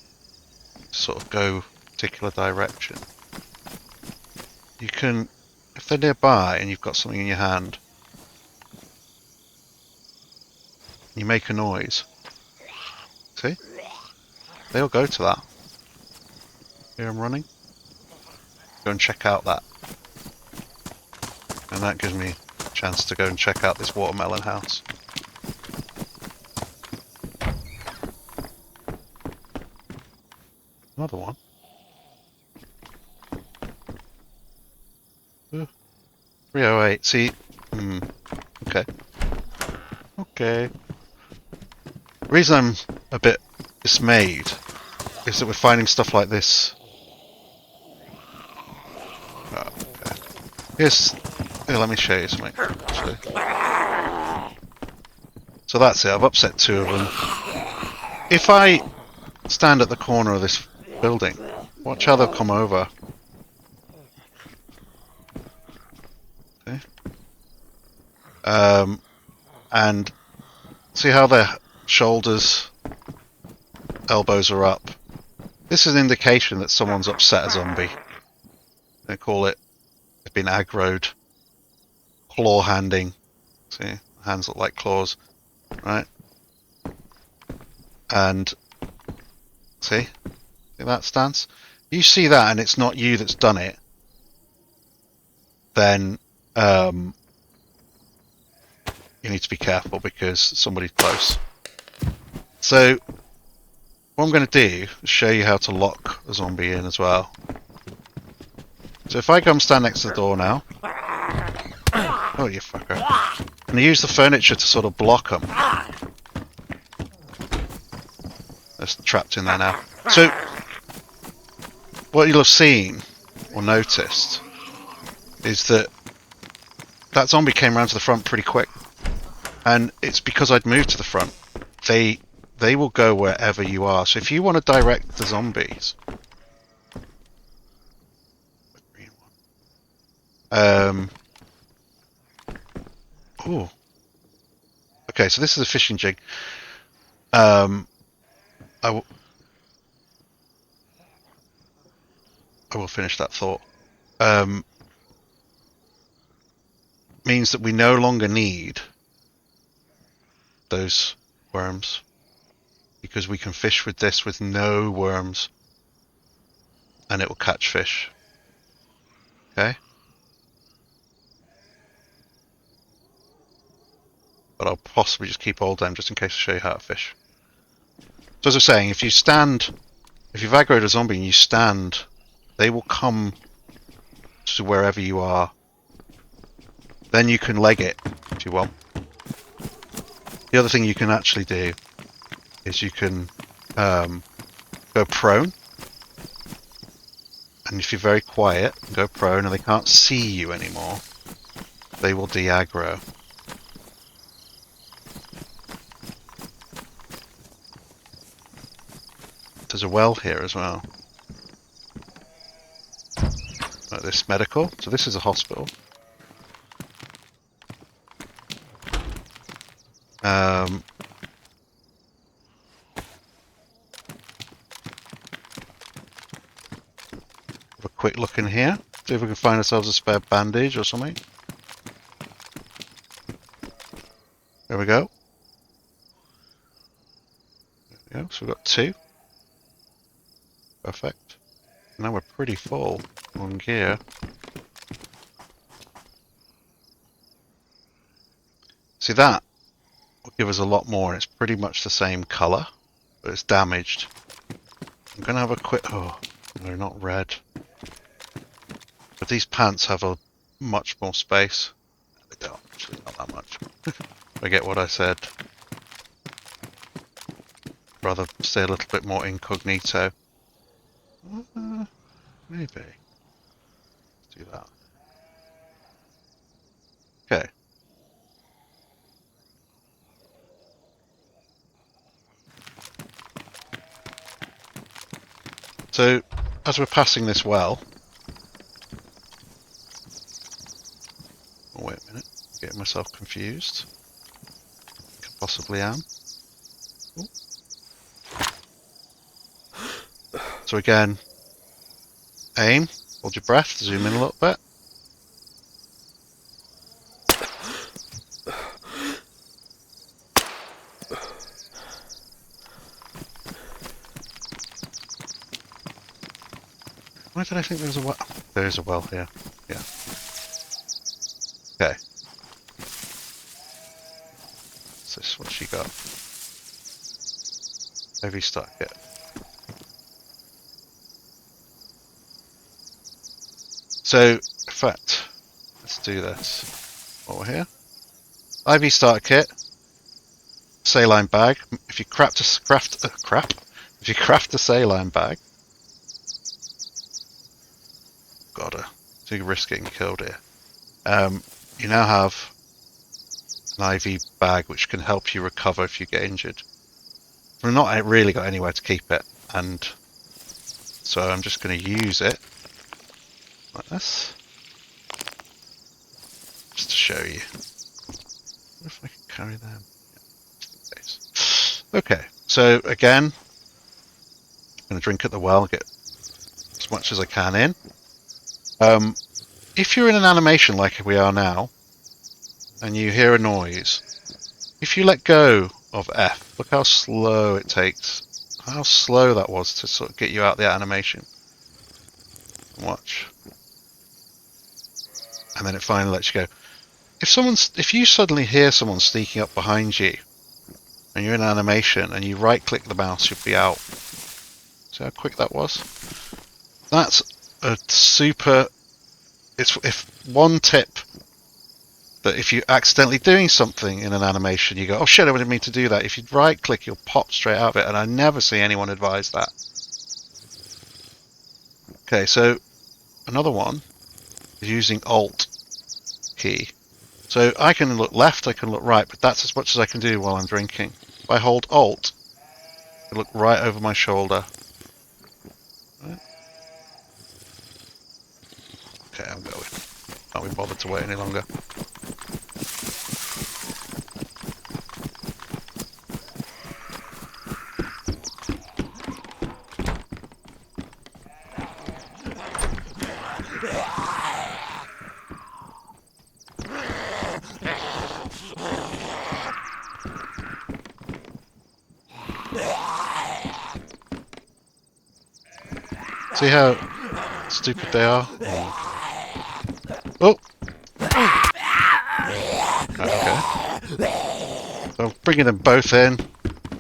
to sort of go a particular direction, you can, if they're nearby and you've got something in your hand, you make a noise. See? They'll go to that. Hear them running? Go and check out that. And that gives me a chance to go and check out this watermelon house. Another one. 308. See? Okay. Okay. The reason I'm a bit dismayed is that we're finding stuff like this. Oh, okay. Here's... Here, let me show you something, actually. So that's it, I've upset 2 of them. If I stand at the corner of this building, watch how they'll come over. Okay. And see how their shoulders, elbows are up. This is an indication that someone's upset a zombie. They call it, they've been aggroed. Claw handing. See, hands look like claws, right? And see that stance? You see that and it's not you that's done it, then you need to be careful because somebody's close. So what I'm going to do is show you how to lock a zombie in as well. So if I come stand next to the door now, oh you fucker, and I use the furniture to sort of block them. They're trapped in there now. So what you'll have seen or noticed is that that zombie came around to the front pretty quick, and it's because I'd moved to the front. They will go wherever you are. So if you want to direct the zombies, oh, okay. So this is a fishing jig. I will finish that thought. Means that we no longer need those worms because we can fish with this with no worms and it will catch fish. Okay? But I'll possibly just keep all them just in case I show you how to fish. So as I was saying, if you've aggroed a zombie and you stand, they will come to wherever you are. Then you can leg it if you want. The other thing you can actually do is you can go prone. And if you're very quiet, go prone and they can't see you anymore, they will de-aggro. There's a well here as well. Like this medical. So this is a hospital. a quick look in here. See if we can find ourselves a spare bandage or something. There we go. There we go. So we've got 2. Perfect. Now we're pretty full on gear. See, that will give us a lot more, and it's pretty much the same colour, but it's damaged. I'm going to have a quick... Oh, they're not red. But these pants have a much more space. They don't, actually, not that much. Forget what I said. Rather stay a little bit more incognito. Maybe. Let's do that. Okay. So, as we're passing this well... Oh, wait a minute. Getting myself confused. Possibly am. Ooh. So again, aim, hold your breath, zoom in a little bit. Why did I think there was a well? There is a well here. Yeah. Okay. What's this? What's she got? Heavy start kit. So, in fact, let's do this. While we're here. IV starter kit. Saline bag. If you craft a saline bag. God, too risk getting killed here. You now have an IV bag which can help you recover if you get injured. We've not really got anywhere to keep it, and so I'm just going to use it like this, just to show you. What if I can carry them? Yeah. Okay, so again, I'm going to drink at the well, get as much as I can in. If you're in an animation like we are now, and you hear a noise, if you let go of F, look how slow it takes, how slow that was to sort of get you out of the animation. Watch. And then it finally lets you go. If you suddenly hear someone sneaking up behind you, and you're in an animation, and you right-click the mouse, you'll be out. See how quick that was? That's a super... If one tip that if you're accidentally doing something in an animation, you go, oh shit, I didn't mean to do that. If you right click, you'll pop straight out of it, and I never see anyone advise that. Okay, so another one is using Alt key. So I can look left, I can look right, but that's as much as I can do while I'm drinking. If I hold Alt, I look right over my shoulder. Right. Okay, I'm going. Can't be bothered to wait any longer. See how stupid they are? Oh! Okay. So I'm bringing them both in.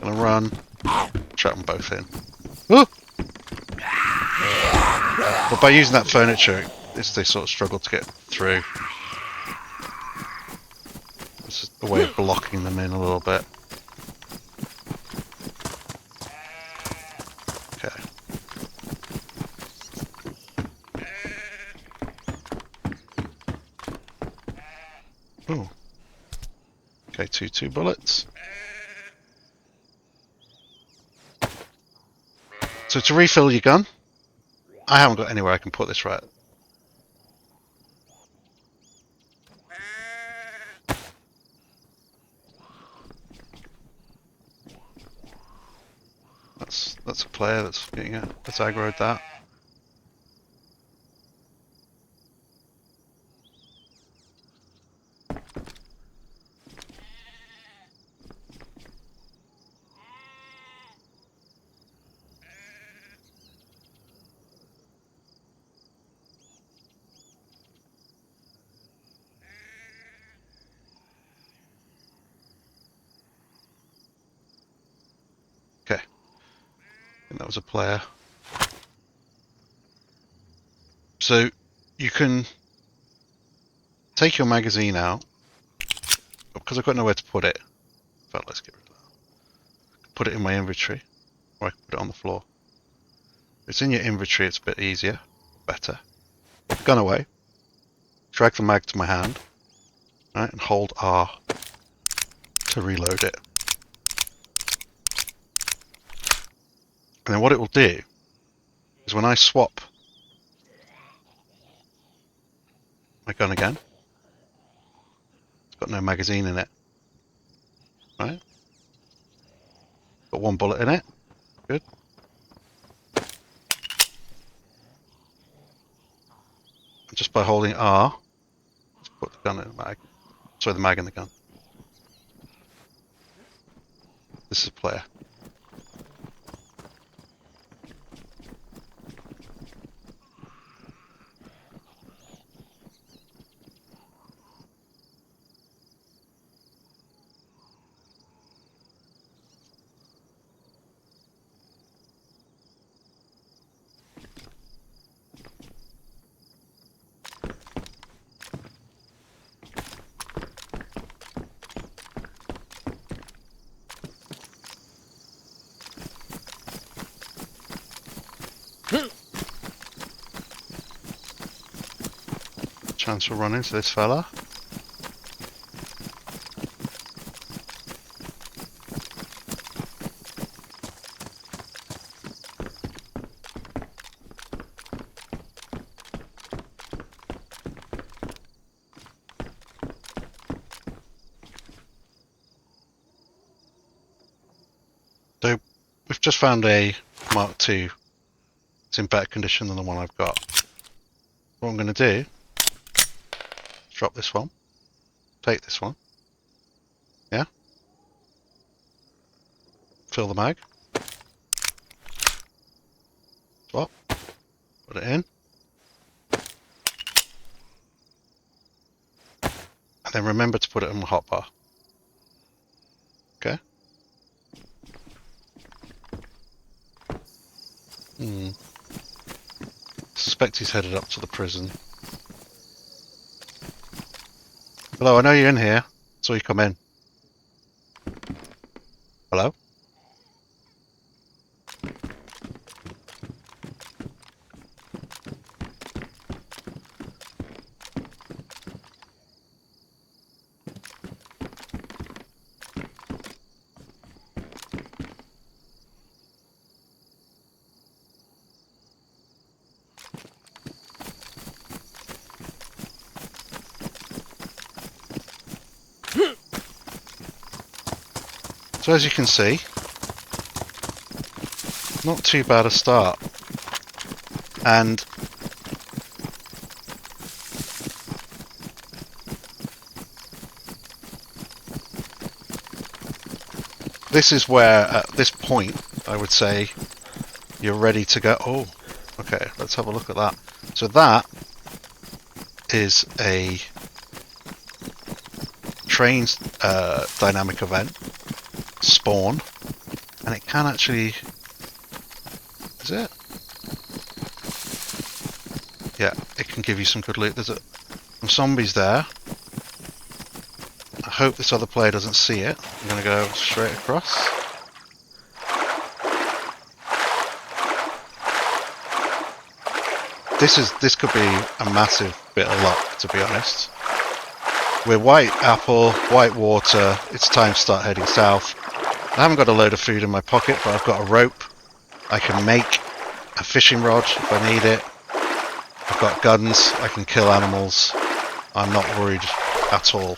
Gonna run. Trap them both in. Oh! But by using that furniture, they sort of struggle to get through. It's just a way of blocking them in a little bit. Okay. Oh. Okay, two bullets. So to refill your gun, I haven't got anywhere I can put this right. That's a player that's getting it. That's aggroed that. think that was a player. So you can take your magazine out, because I've got nowhere to put it. In fact, let's get rid of that. Put it in my inventory, or I can put it on the floor. If it's in your inventory, it's a bit easier, better. Put the gun away, drag the mag to my hand, right, and hold R to reload it. And then what it will do is when I swap my gun again, it's got no magazine in it, right? Got one bullet in it, good. And just by holding R, let's put the gun in the mag. Sorry, the mag in the gun. This is a player. Chance we'll run into this fella. So we've just found a Mark II. It's in better condition than the one I've got. What I'm going to do, drop this one, take this one, yeah, fill the mag, swap, put it in, and then remember to put it in the hotbar. Okay. Suspect he's headed up to the prison. Hello, I know you're in here. Saw you come in. Hello? So as you can see, not too bad a start. And this is where, at this point, I would say, you're ready to go. Oh, okay, let's have a look at that. So that is a train dynamic event. Spawn, and it can actually, is it? Yeah, it can give you some good loot. There's some zombies there. I hope this other player doesn't see it. I'm going to go straight across. This could be a massive bit of luck, to be honest. We're white apple, white water. It's time to start heading south. I haven't got a load of food in my pocket, but I've got a rope. I can make a fishing rod if I need it. I've got guns. I can kill animals. I'm not worried at all.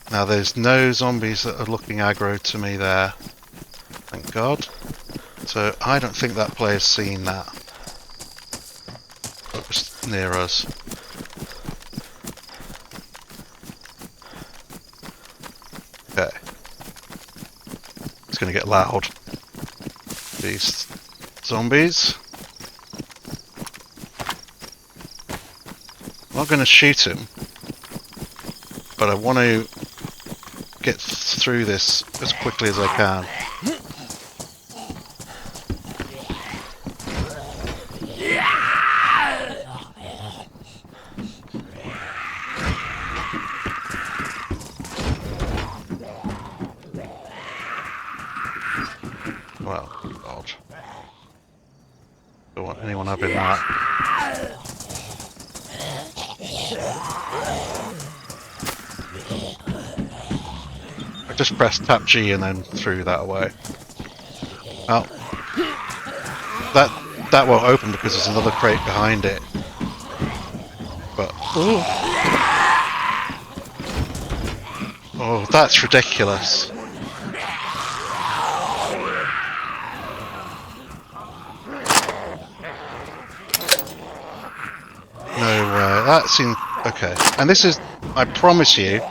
Now there's no zombies that are looking aggro to me there. Thank God. So I don't think that player's seen that. But just near us. Okay. It's going to get loud. These zombies. I'm not going to shoot him, but I want to get through this as quickly as I can. Don't want anyone having that. I just pressed Tap G and then threw that away. Oh. That won't open because there's another crate behind it. But... Ooh. Oh, that's ridiculous. No way. That seemed... Okay. And this is... I promise you,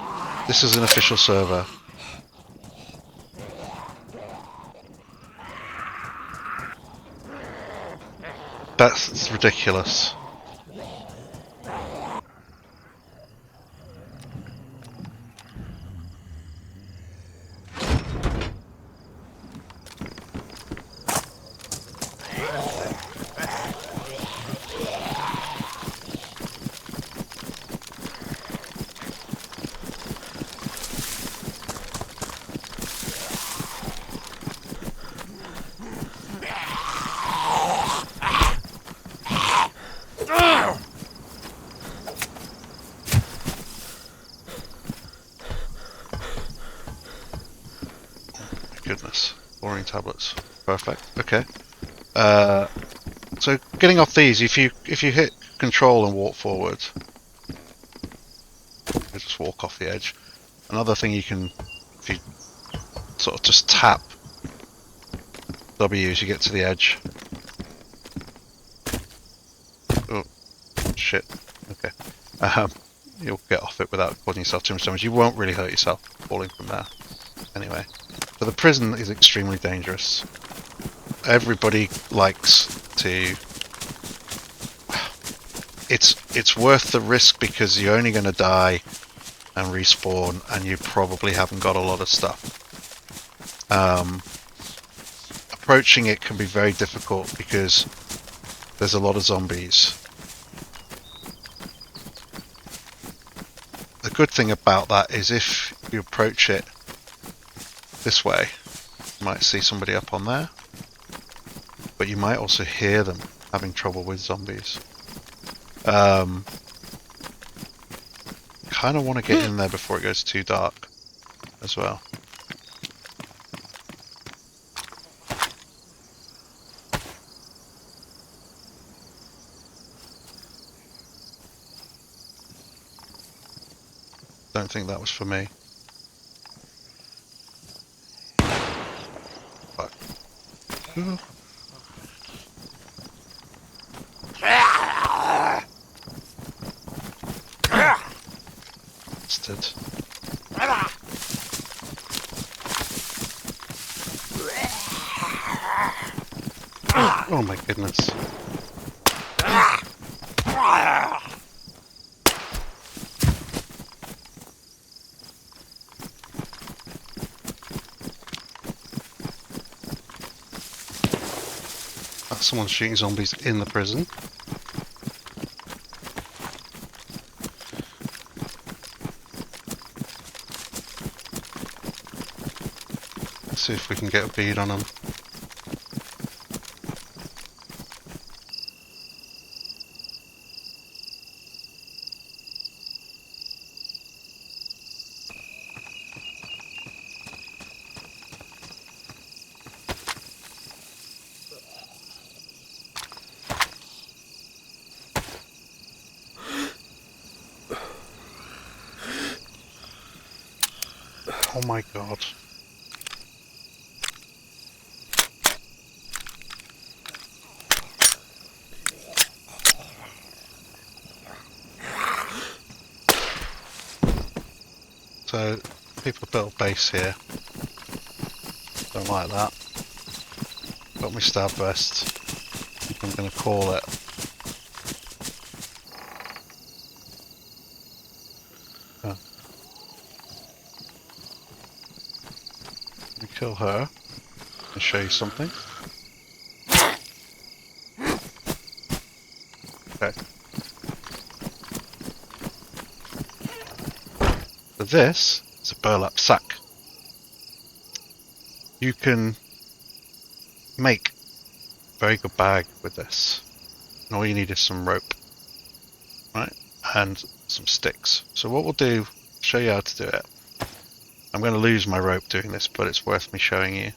this is an official server. That's ridiculous. Goodness, chlorine tablets, perfect. Okay. So getting off these, if you hit Control and walk forward, you just walk off the edge. Another thing you can, if you sort of just tap W as you get to the edge. Oh shit. Okay. You'll get off it without causing yourself too much damage. You won't really hurt yourself falling from there. Anyway. So the prison is extremely dangerous. Everybody likes to... It's worth the risk because you're only going to die and respawn, and you probably haven't got a lot of stuff. Approaching it can be very difficult because there's a lot of zombies. The good thing about that is if you approach it this way, you might see somebody up on there, but you might also hear them having trouble with zombies. Kind of want to get in there before it goes too dark as well. Don't think that was for me. Fuck. Bastard. Oh my goodness. Someone's shooting zombies in the prison. Let's see if we can get a bead on them. Oh my god. So, people built a base here. Don't like that. Got my stab vest. I'm going to call it. Oh. Let me kill her and show you something. Okay. So this is a burlap sack. You can make very good bag with this. And all you need is some rope, right? And some sticks. So what we'll do, show you how to do it. I'm going to lose my rope doing this, but it's worth me showing you.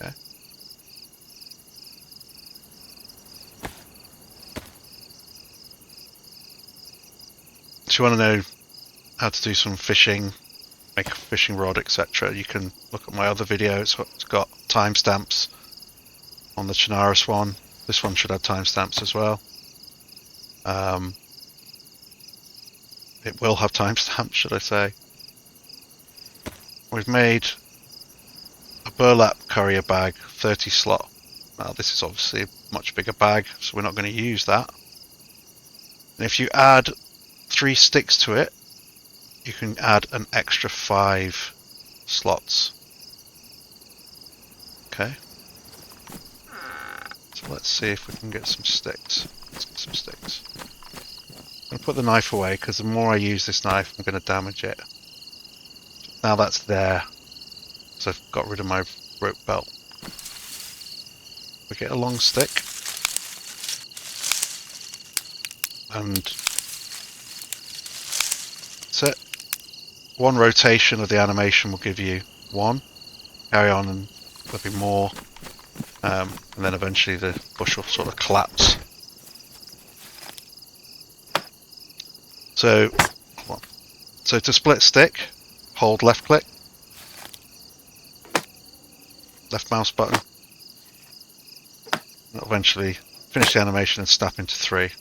Okay. So you want to know how to do some fishing, make a fishing rod, etc. You can look at my other video. It's got timestamps on the Chernarus one. This one should have timestamps as well. It will have timestamps, should I say. We've made a burlap courier bag, 30 slot. Now this is obviously a much bigger bag, so we're not going to use that. And if you add 3 sticks to it, you can add an extra 5 slots. Okay. So let's see if we can get some sticks. Let's get some sticks. I'm going to put the knife away because the more I use this knife, I'm going to damage it. Now that's there, so I've got rid of my rope belt. We get a long stick, and that's it. One rotation of the animation will give you 1. Carry on and there'll be more, and then eventually the bush will sort of collapse. So to split stick, hold left click, left mouse button, and it'll eventually finish the animation and snap into 3.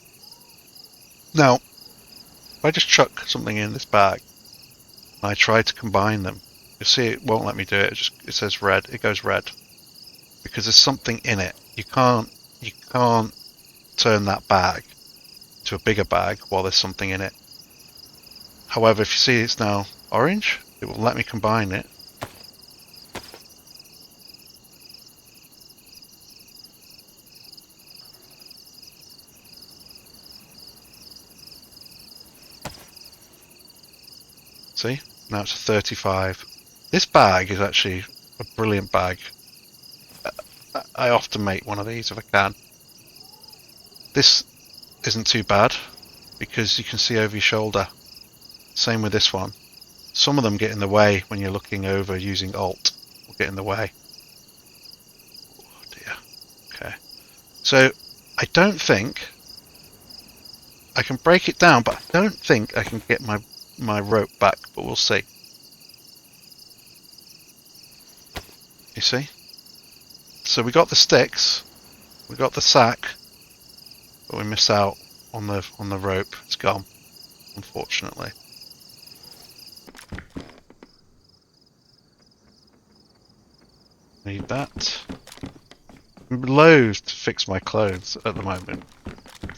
Now, if I just chuck something in this bag and I try to combine them, you'll see it won't let me do it. It says red. It goes red because there's something in it. You can't turn that bag to a bigger bag while there's something in it. However, if you see it's now orange, it will let me combine it. See? Now it's a 35. This bag is actually a brilliant bag. I often make one of these if I can. This isn't too bad because you can see over your shoulder. Same with this one. Some of them get in the way when you're looking over using Alt. Will get in the way. Oh dear. Okay. So I don't think I can break it down, but I don't think I can get my rope back, but we'll see. You see? So we got the sticks, we got the sack, but we miss out on the rope. It's gone, unfortunately. Need that. I'm loath to fix my clothes at the moment.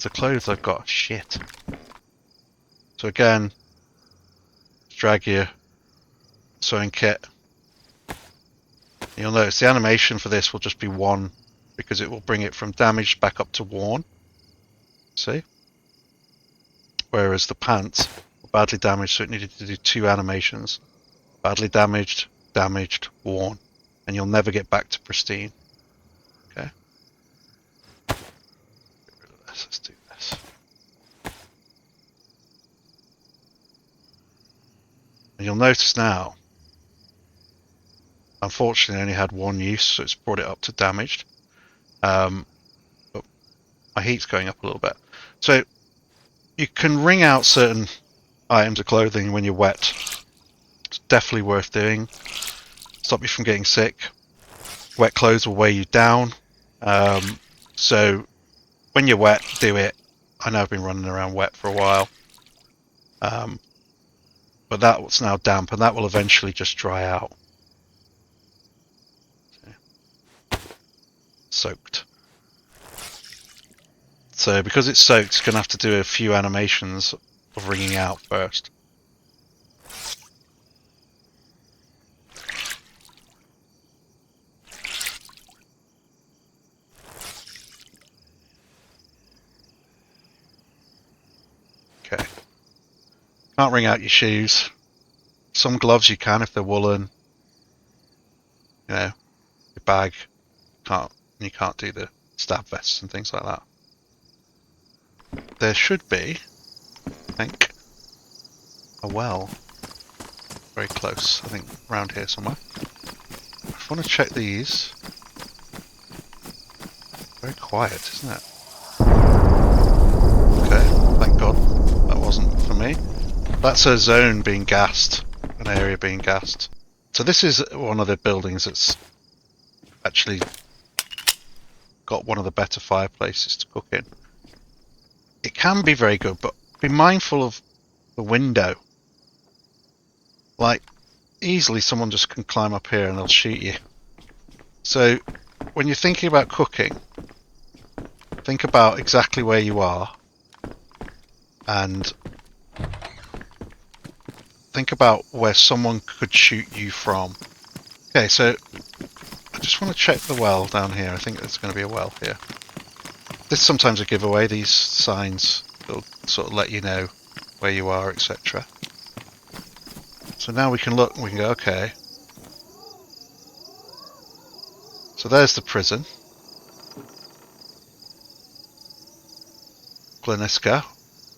The clothes I've got are shit. So again, drag your sewing kit. You'll notice the animation for this will just be 1 because it will bring it from damaged back up to worn. See? Whereas the pants were badly damaged, so it needed to do 2 animations. Badly damaged, damaged, worn. And you'll never get back to pristine. Okay? Get rid of this. Let's do this. And you'll notice now, unfortunately, I only had 1 use, so it's brought it up to damaged. But my heat's going up a little bit. So you can wring out certain items of clothing when you're wet. It's definitely worth doing. Stop you from getting sick. Wet clothes will weigh you down. So when you're wet, do it. I know I've been running around wet for a while. But that's now damp, and that will eventually just dry out. Soaked. So because it's soaked, it's going to have to do a few animations of wringing out first. Okay. Can't wring out your shoes. Some gloves you can if they're woolen. You know, your bag can't. and you can't do the stab vests and things like that. There should be, I think, a well very close, I think around here somewhere. I want to check these. Very quiet, isn't it? Okay, thank God that wasn't for me. That's a zone being gassed, an area being gassed. So this is one of the buildings that's actually got one of the better fireplaces to cook in. It can be very good, but be mindful of the window. Like, easily someone just can climb up here and they'll shoot you. So, when you're thinking about cooking, think about exactly where you are and think about where someone could shoot you from. Okay, so I just want to check the well down here. I think there's going to be a well here. This is sometimes a giveaway, these signs. They'll sort of let you know where you are, etc. So now we can look and we can go, okay. So there's the prison. Gleniska.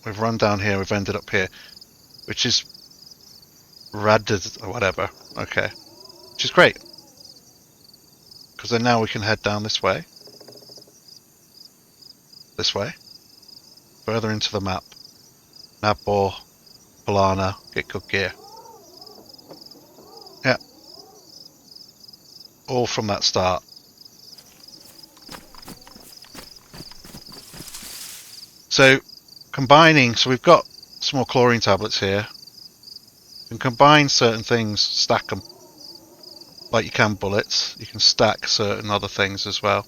We've run down here, we've ended up here. Which is Radad or whatever. Okay. Which is great. Because then now we can head down this way. This way. Further into the map. Nabor, Polana, get good gear. Yeah. All from that start. So, combining, so we've got some more chlorine tablets here. You can combine certain things, stack them. Like you can bullets, you can stack certain other things as well.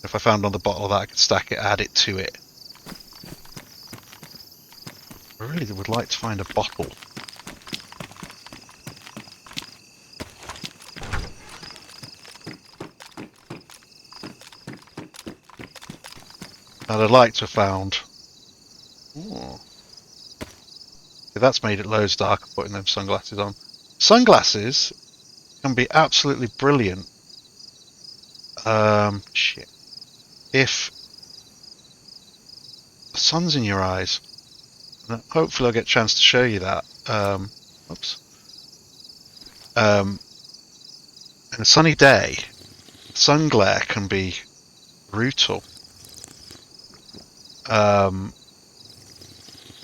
If I found another bottle of that, I could stack it, add it to it. I really would like to find a bottle. And I'd like to have found... Ooh. See, that's made it loads darker putting them sunglasses on. Sunglasses can be absolutely brilliant. Shit. If the sun's in your eyes. And hopefully I'll get a chance to show you that. Oops. In a sunny day, sun glare can be brutal.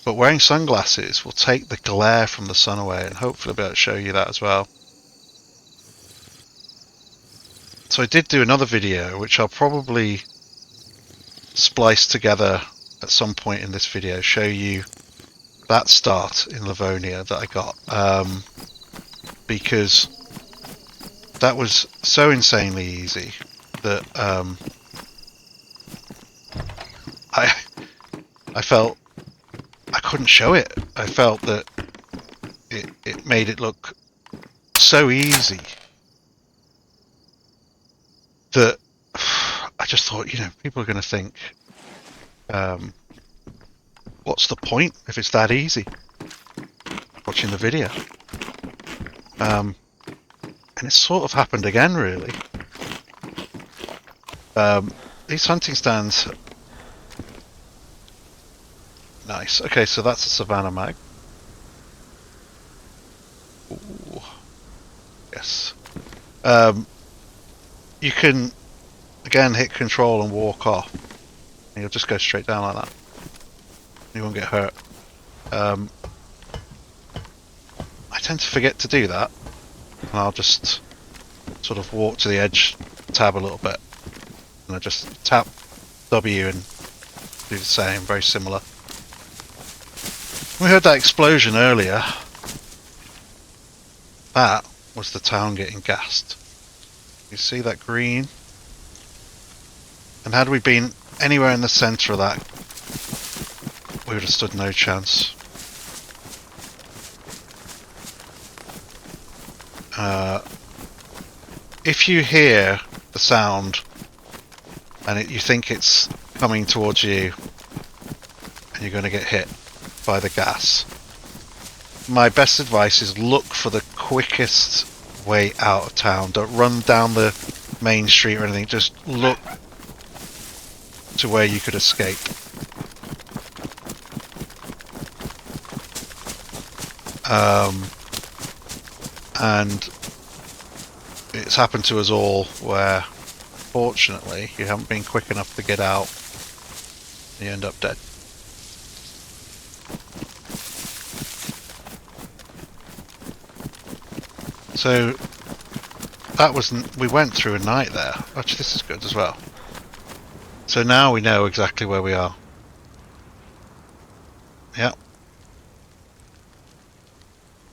But wearing sunglasses will take the glare from the sun away, and hopefully I'll be able to show you that as well. So I did do another video, which I'll probably splice together at some point in this video, show you that start in Livonia that I got, because that was so insanely easy that I felt I couldn't show it. I felt that it made it look so easy that I just thought, you know, people are going to think, what's the point if it's that easy? Watching the video. And it sort of happened again, really. These hunting stands... Nice. Okay, so that's a Savannah mag. Ooh. Yes. You can, again, hit control and walk off. And you'll just go straight down like that. You won't get hurt. I tend to forget to do that. And I'll just sort of walk to the edge tab a little bit. And I just tap W and do the same, very similar. We heard that explosion earlier. That was the town getting gassed. You see that green? And had we been anywhere in the centre of that, we would have stood no chance. If you hear the sound and you think it's coming towards you and you're going to get hit by the gas, my best advice is look for the quickest way out of town. Don't run down the main street or anything. Just look to where you could escape. And it's happened to us all where, fortunately, you haven't been quick enough to get out and you end up dead. So that was, we went through a night there. Actually, this is good as well. So now we know exactly where we are. Yeah.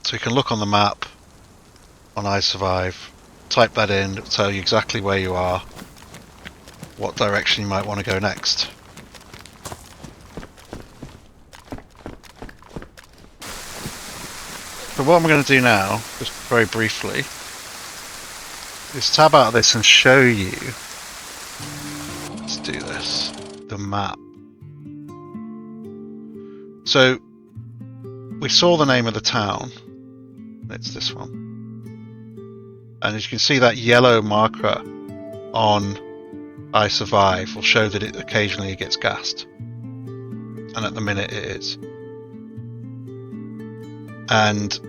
So you can look on the map on I Survive, type that in, it'll tell you exactly where you are, what direction you might want to go next. So what I'm going to do now, just very briefly, is tab out of this and show you, let's do this, the map. So we saw the name of the town, it's this one. And as you can see, that yellow marker on I Survive will show that it occasionally gets gassed. And at the minute it is. And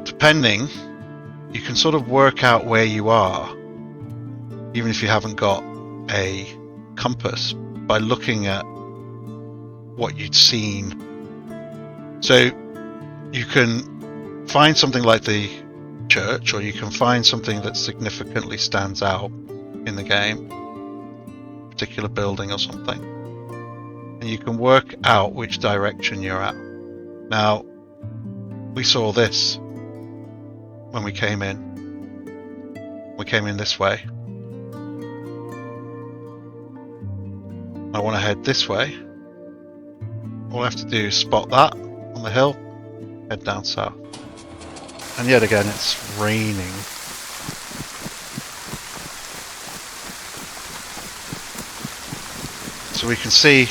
depending, you can sort of work out where you are, even if you haven't got a compass, by looking at what you'd seen. So you can find something like the church, or you can find something that significantly stands out in the game, a particular building or something, and you can work out which direction you're at. Now, we saw this when we came in. We came in this way. I want to head this way. All I have to do is spot that on the hill, head down south. And yet again, it's raining. So we can see,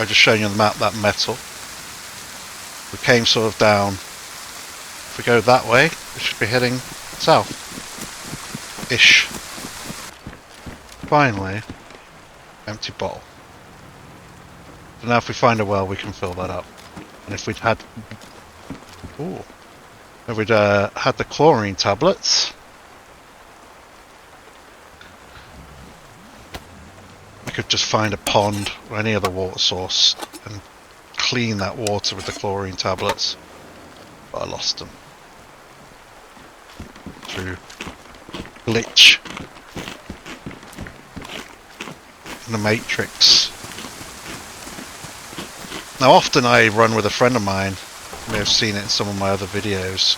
I just showing you on the map, that metal. We came sort of down. If we go that way, we should be heading south-ish. Finally, empty bottle. So now if we find a well, we can fill that up. And if we'd had... Ooh. If we'd had the chlorine tablets, we could just find a pond or any other water source and clean that water with the chlorine tablets. But I lost them through glitch in the Matrix. Now often I run with a friend of mine. You may have seen it in some of my other videos.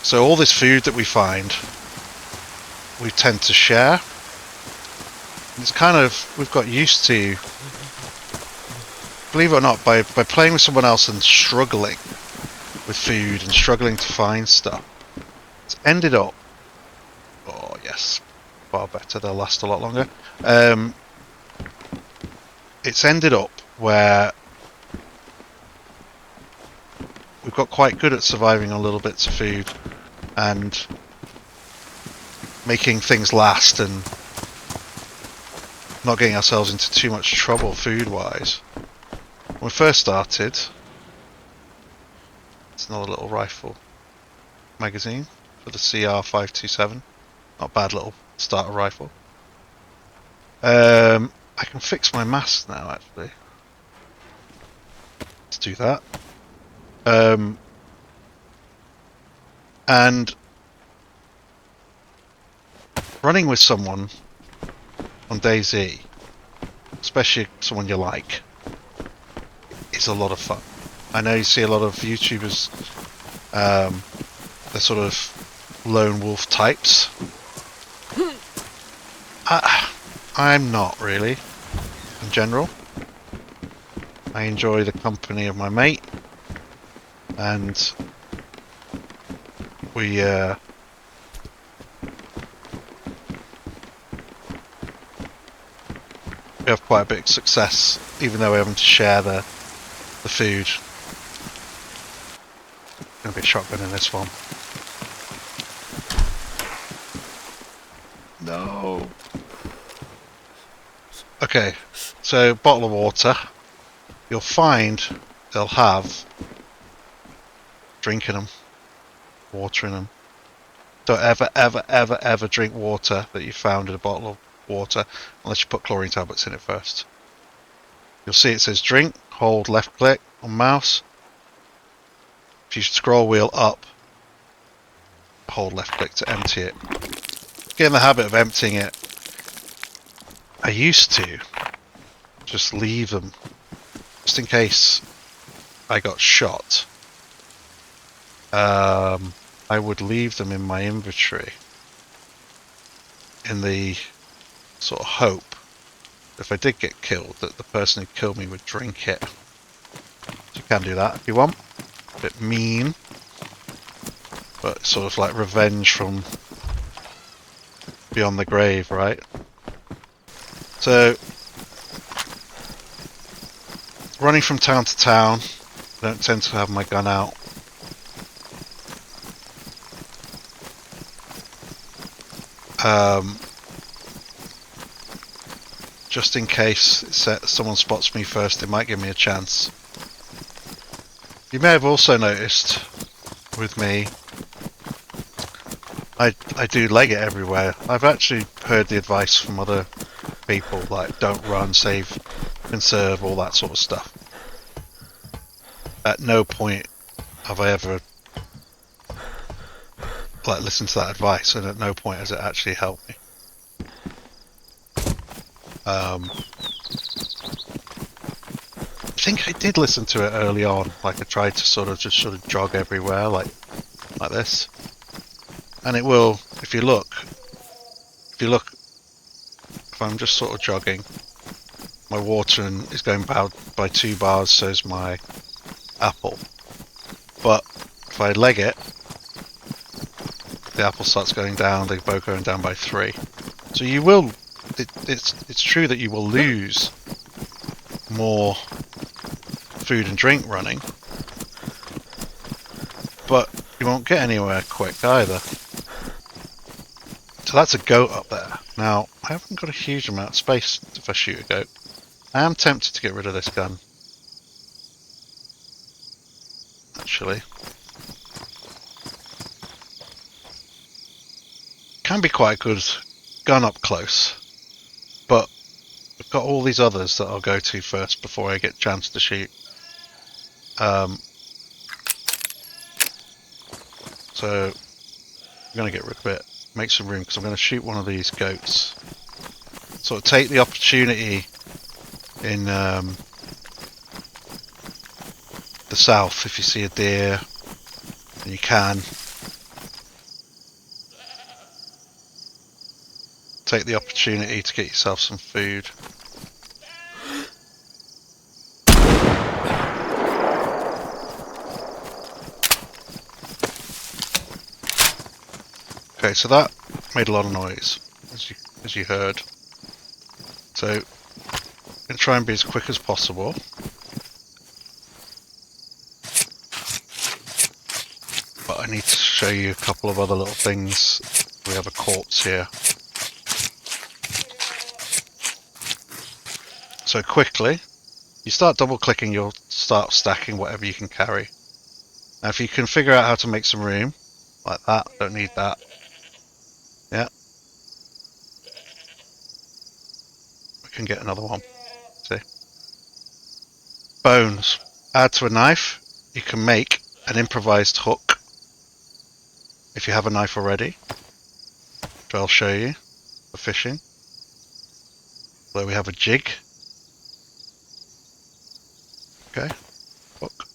So all this food that we find, we tend to share. It's kind of, we've got used to, believe it or not, by playing with someone else and struggling with food and struggling to find stuff. It's ended up, oh yes, far better, they'll last a lot longer. It's ended up where we've got quite good at surviving on little bits of food and making things last and not getting ourselves into too much trouble food-wise. When we first started, it's another little rifle magazine for the CR527. Not a bad little starter rifle. I can fix my mask now, actually. Let's do that. And running with someone on DayZ, especially someone you like, is a lot of fun. I know you see a lot of YouTubers, they're sort of lone wolf types. I'm not really, in general. I enjoy the company of my mate, and we have quite a bit of success, even though we're having to share the food. Gonna be a shotgun in this one. No. Okay, so bottle of water. You'll find they'll have drink in them, water in them. Don't ever drink water that you found in a bottle of water unless you put chlorine tablets in it first. You'll see it says drink, hold left click on mouse. If you scroll wheel up, hold left click to empty it. Get in the habit of emptying it. I used to just leave them just in case I got shot. I would leave them in my inventory in the sort of hope if I did get killed that the person who killed me would drink it. So you can do that if you want. A bit mean, but sort of like revenge from beyond the grave, right? So running from town to town, I don't tend to have my gun out. Just in case someone spots me first, they might give me a chance. You may have also noticed with me, I do leg it everywhere. I've actually heard the advice from other people, like don't run, save, conserve, all that sort of stuff. At no point have I ever listened to that advice, and at no point has it actually helped me. I think I did listen to it early on, like I tried to sort of jog everywhere, like this. And it will, if you look, if I'm just sort of jogging, my watering is going by 2 bars, so is my apple. But if I leg it, the apple starts going down, they're both going down by 3. So you will, it's true that you will lose more food and drink running, but you won't get anywhere quick either. So that's a goat up there. Now, I haven't got a huge amount of space if I shoot a goat. I am tempted to get rid of this gun, actually. Can be quite a good gun up close, but I've got all these others that I'll go to first before I get a chance to shoot. So I'm going to get rid of it, make some room, because I'm going to shoot one of these goats. Sort of take the opportunity in the south, if you see a deer, and you can, take the opportunity to get yourself some food. Okay, so that made a lot of noise, as you heard. So I'm going to try and be as quick as possible. But I need to show you a couple of other little things. We have a corpse here. So quickly, you start double clicking, you'll start stacking whatever you can carry. Now if you can figure out how to make some room, like that, don't need that. Yeah. We can get another one. See? Bones. Add to a knife. You can make an improvised hook if you have a knife already, which I'll show you for fishing. There we have a jig. Okay. Hook.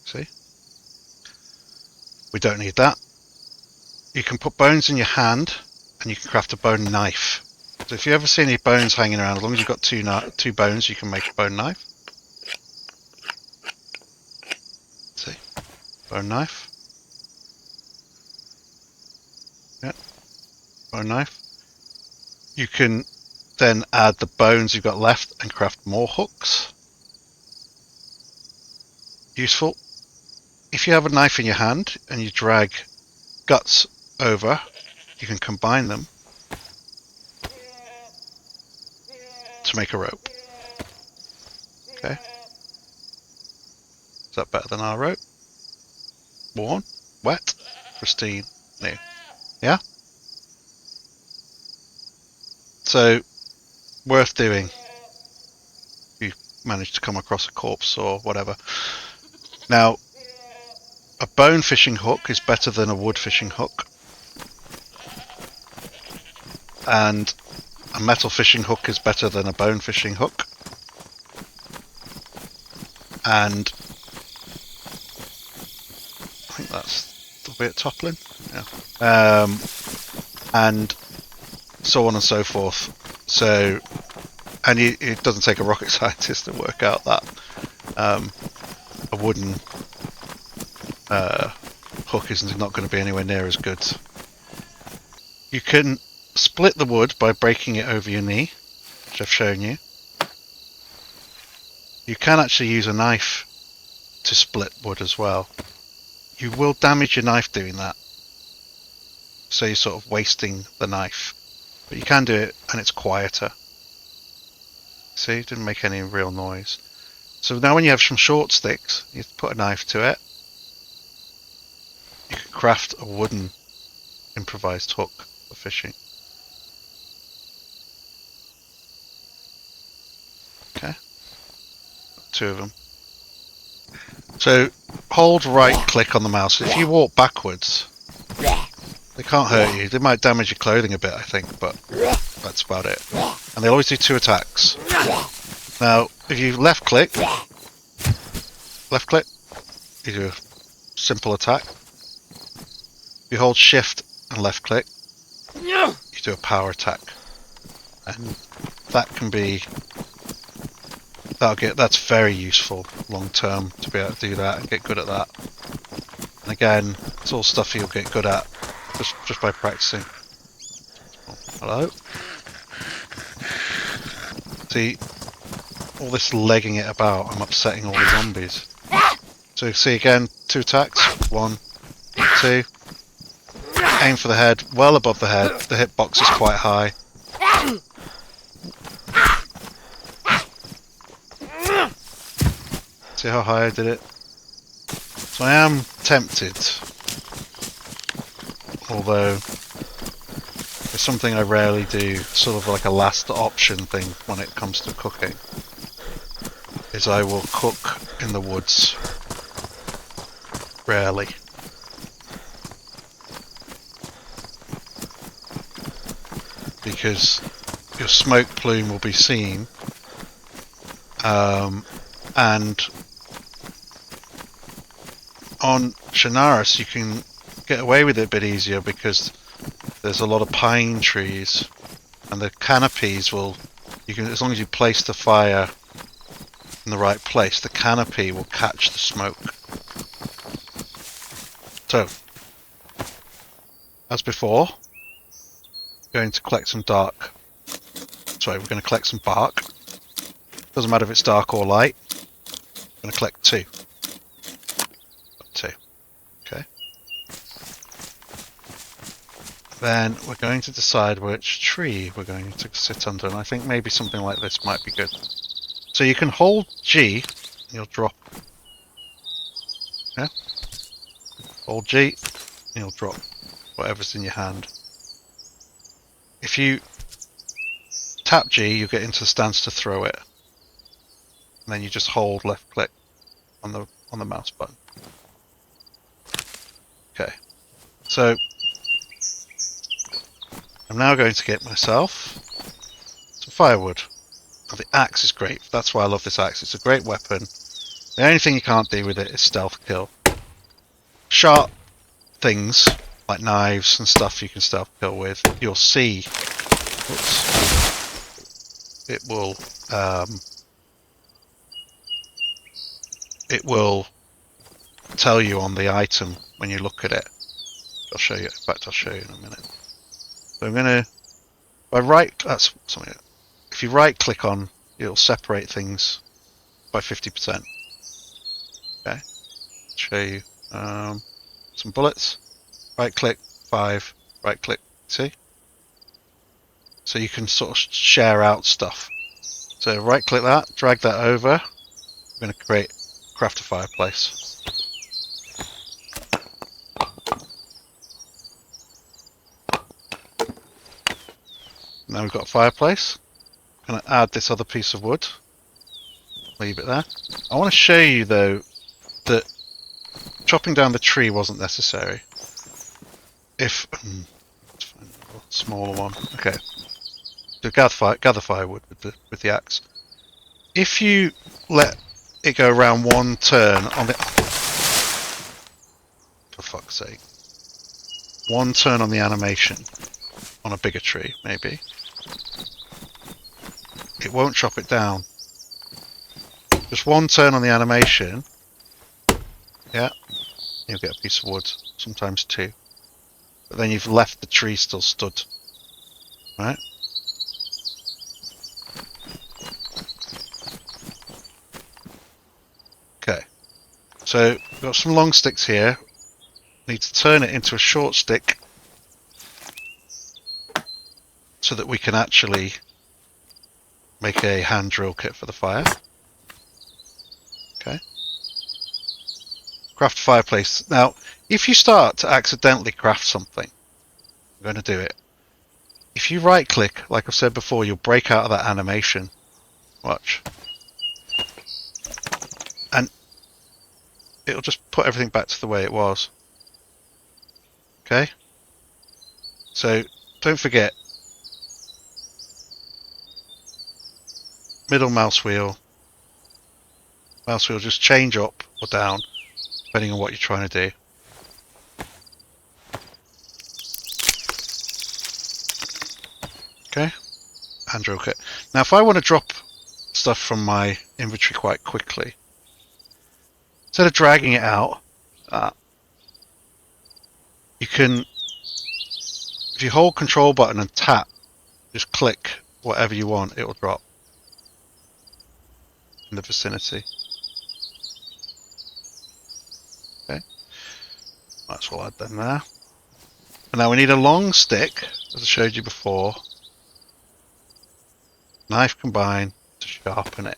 See? We don't need that. You can put bones in your hand and you can craft a bone knife. So if you ever see any bones hanging around, as long as you've got two bones, you can make a bone knife. See? Bone knife. Yeah. Bone knife. You can then add the bones you've got left and craft more hooks. Useful. If you have a knife in your hand and you drag guts over, you can combine them to make a rope. Okay. Is that better than our rope? Worn, wet, pristine, new. Yeah? So, worth doing if you manage to come across a corpse or whatever. Now, a bone fishing hook is better than a wood fishing hook. And a metal fishing hook is better than a bone fishing hook. And I think that's the bit toppling. Yeah. And so on and so forth. So, and it doesn't take a rocket scientist to work out that a wooden hook is not going to be anywhere near as good. You can split the wood by breaking it over your knee, which I've shown you. You can actually use a knife to split wood as well. You will damage your knife doing that, so you're sort of wasting the knife. But you can do it, and it's quieter. See, it didn't make any real noise. So now when you have some short sticks, you put a knife to it. You can craft a wooden improvised hook for fishing. Okay, two of them. So hold right click on the mouse. If you walk backwards, they can't hurt you. They might damage your clothing a bit, I think, but that's about it. And they always do 2 attacks. Now, if you left click, you do a simple attack. If you hold shift and left click, you do a power attack. And that can be, that's very useful long term to be able to do that and get good at that. And again, it's all stuff you'll get good at just by practicing. Oh, hello. See, all this legging it about, I'm upsetting all the zombies. So see again, 2 attacks, 1, 2. Aim for the head, well above the head. The hitbox is quite high. See how high I did it? So I am tempted, although it's something I rarely do, sort of like a last option thing when it comes to cooking, is I will cook in the woods. Rarely. Because your smoke plume will be seen, and on Chernarus you can get away with it a bit easier because there's a lot of pine trees, and the canopies will, you can, as long as you place the fire in the right place, the canopy will catch the smoke. So, as before, going to collect some dark. Sorry, we're going to collect some bark. Doesn't matter if it's dark or light. I'm going to collect 2. 2. Okay. Then we're going to decide which tree we're going to sit under, and I think maybe something like this might be good. So you can hold G, and you'll drop. Yeah? Hold G, and you'll drop whatever's in your hand. If you tap G, you get into the stance to throw it. And then you just hold left click on the mouse button. Okay. So I'm now going to get myself some firewood. Now the axe is great. That's why I love this axe. It's a great weapon. The only thing you can't do with it is stealth kill. Sharp things like knives and stuff you can stealth kill with, you'll see, it will tell you on the item when you look at it. I'll show you. In fact, I'll show you in a minute. So I'm gonna, if you right click on, it'll separate things by 50%. Okay, show you some bullets. Right click 5, right click, see? So you can sort of share out stuff. So right click that, drag that over. We're going to craft a fireplace. Now we've got a fireplace. I'm going to add this other piece of wood. Leave it there. I want to show you though that chopping down the tree wasn't necessary. If let's find a smaller one. Okay. So gather firewood with the axe. If you let it go around one turn on the, for fuck's sake, one turn on the animation on a bigger tree, maybe, it won't chop it down. Just one turn on the animation, yeah, you'll get a piece of wood, sometimes two. But then you've left the tree still stood, right? Okay, so we've got some long sticks here. Need to turn it into a short stick so that we can actually make a hand drill kit for the fire. Okay. Craft a fireplace. Now, if you start to accidentally craft something, I'm going to do it. If you right click, like I've said before, you'll break out of that animation. Watch. And it'll just put everything back to the way it was. Okay? So, don't forget, middle mouse wheel just change up or down, depending on what you're trying to do. Okay? Hand drill kit. Now, if I want to drop stuff from my inventory quite quickly, instead of dragging it out, you can, if you hold control button and tap, just click whatever you want, it will drop in the vicinity. Okay, that's what I've done there. And now we need a long stick, as I showed you before. Knife combined to sharpen it,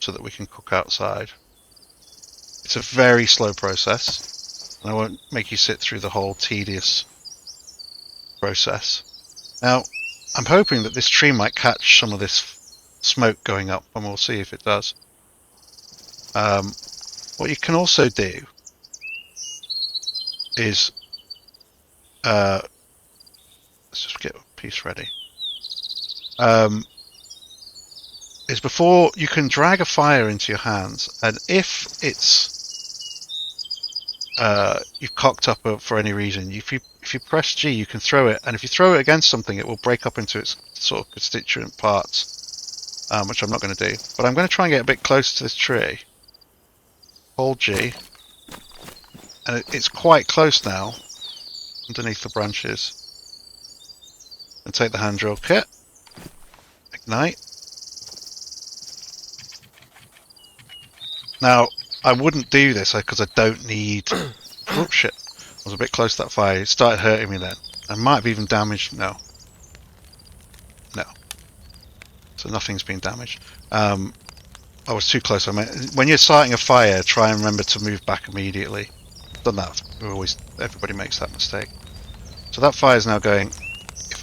so that we can cook outside. It's a very slow process, and I won't make you sit through the whole tedious process. Now, I'm hoping that this tree might catch some of this smoke going up, and we'll see if it does. What you can also do is let's just get a piece ready. Is before you can drag a fire into your hands, and if it's you've cocked up for any reason, if you press G, you can throw it, and if you throw it against something, it will break up into its sort of constituent parts, which I'm not going to do. But I'm going to try and get a bit close to this tree. Hold G, and it's quite close now, underneath the branches. And take the hand drill kit, ignite. Now, I wouldn't do this because I don't need... Oh shit, I was a bit close to that fire. It started hurting me then. I might have even damaged... No. So nothing's been damaged. I was too close. I mean, when you're starting a fire, try and remember to move back immediately. I've done that. Everybody makes that mistake. So that fire's now going... If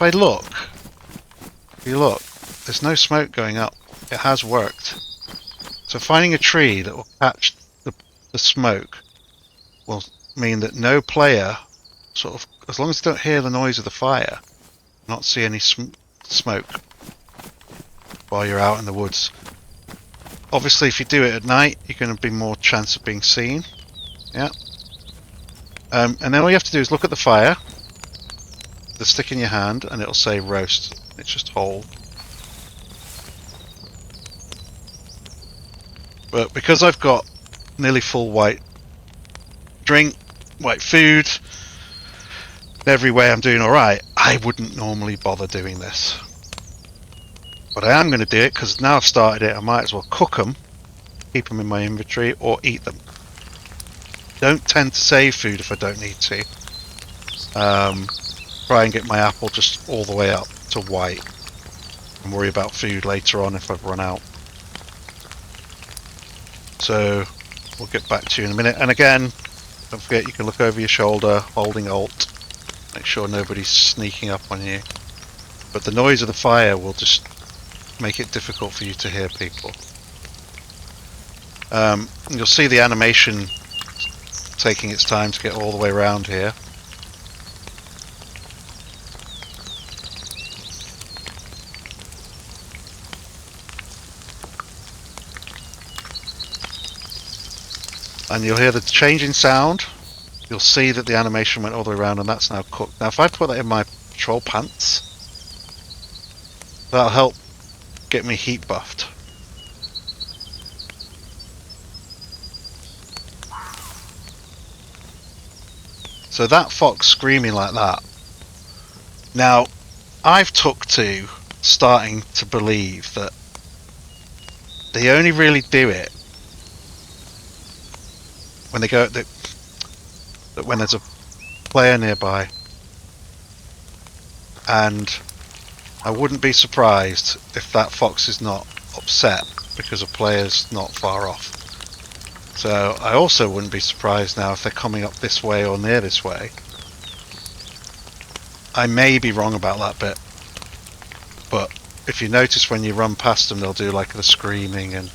you look, there's no smoke going up. It has worked. So finding a tree that will catch the smoke will mean that no player, sort of, as long as they don't hear the noise of the fire, not see any smoke while you're out in the woods. Obviously, if you do it at night, you're going to be more chance of being seen. Yeah. And then all you have to do is look at the fire, the stick in your hand, and it'll say roast. It's just hold. But because I've got nearly full white drink, white food, every way I'm doing alright, I wouldn't normally bother doing this. But I am going to do it because now I've started it, I might as well cook them, keep them in my inventory, or eat them. Don't tend to save food if I don't need to. Try and get my apple just all the way up to white. and worry about food later on if I've run out. So we'll get back to you in a minute. And again, don't forget you can look over your shoulder holding Alt. Make sure nobody's sneaking up on you. But the noise of the fire will just make it difficult for you to hear people. You'll see the animation taking its time to get all the way around here. And you'll hear the change in sound. You'll see that the animation went all the way around, and that's now cooked. Now if I put that in my patrol pants, that'll help get me heat buffed. So that fox screaming like that. Now, I've took to starting to believe that they only really do it when they go that when there's a player nearby, and I wouldn't be surprised if that fox is not upset because a player's not far off. So I also wouldn't be surprised now if they're coming up this way or near this way. I may be wrong about that bit, but if you notice when you run past them, they'll do like the screaming and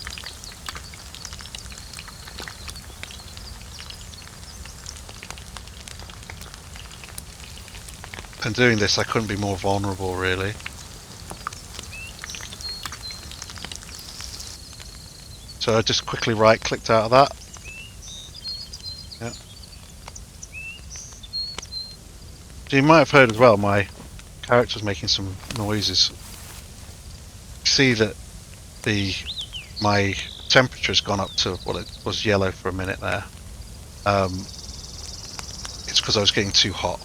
doing this, I couldn't be more vulnerable, really. So I just quickly right-clicked out of that. Yeah. So you might have heard as well, my character's making some noises. You see that my temperature's gone up to, well, it was yellow for a minute there. It's because I was getting too hot.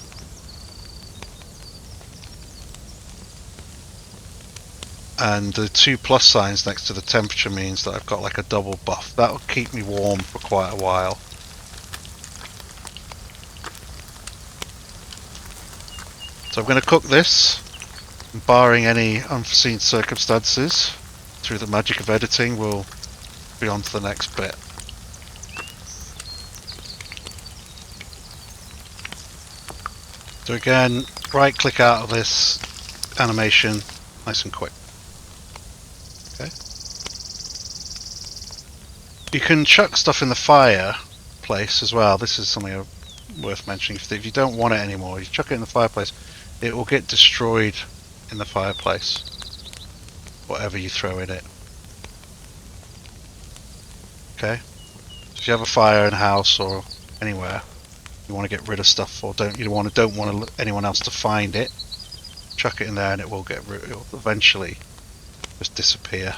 And the 2 plus signs next to the temperature means that I've got like a double buff. That'll keep me warm for quite a while. So I'm going to cook this, barring any unforeseen circumstances. Through the magic of editing, we'll be on to the next bit. So again, right click out of this animation, nice and quick. Okay. You can chuck stuff in the fireplace as well. This is something worth mentioning. If you don't want it anymore, you chuck it in the fireplace, it will get destroyed in the fireplace, whatever you throw in it. Okay. So if you have a fire in a house or anywhere, you want to get rid of stuff, or don't want anyone else to find it, chuck it in there and it will eventually just disappear.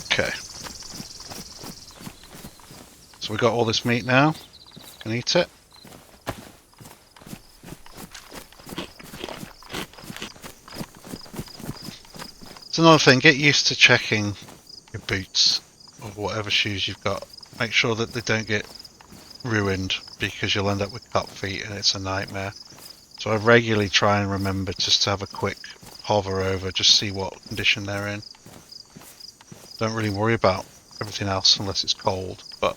Okay. So we got all this meat now. Can eat it. It's another thing, get used to checking your boots or whatever shoes you've got. Make sure that they don't get ruined, because you'll end up with cut feet and it's a nightmare. So I regularly try and remember just to have a quick hover over, just see what condition they're in. Don't really worry about everything else unless it's cold, but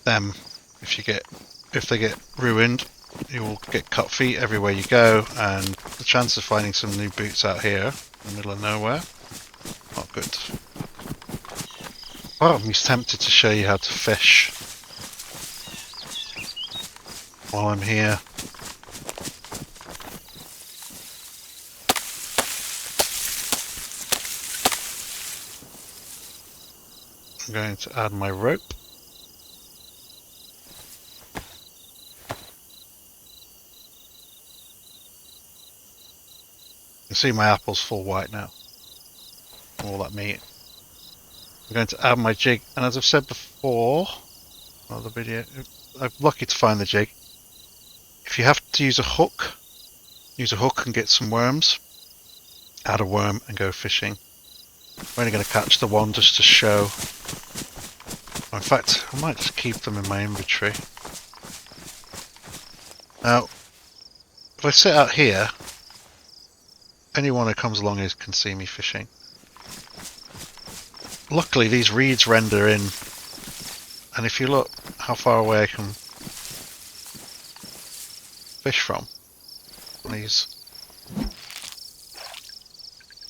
them, if they get ruined, you will get cut feet everywhere you go, and the chance of finding some new boots out here in the middle of nowhere, not good. Part of me's tempted to show you how to fish while I'm here. I'm going to add my rope. You can see my apple's full white now. All that meat. I'm going to add my jig, and as I've said before, another video, I'm lucky to find the jig. If you have to use a hook and get some worms. Add a worm and go fishing. I'm only going to catch the one just to show. In fact, I might just keep them in my inventory. Now, if I sit out here, anyone who comes along here can see me fishing. Luckily, these reeds render in, and if you look how far away I can fish from these.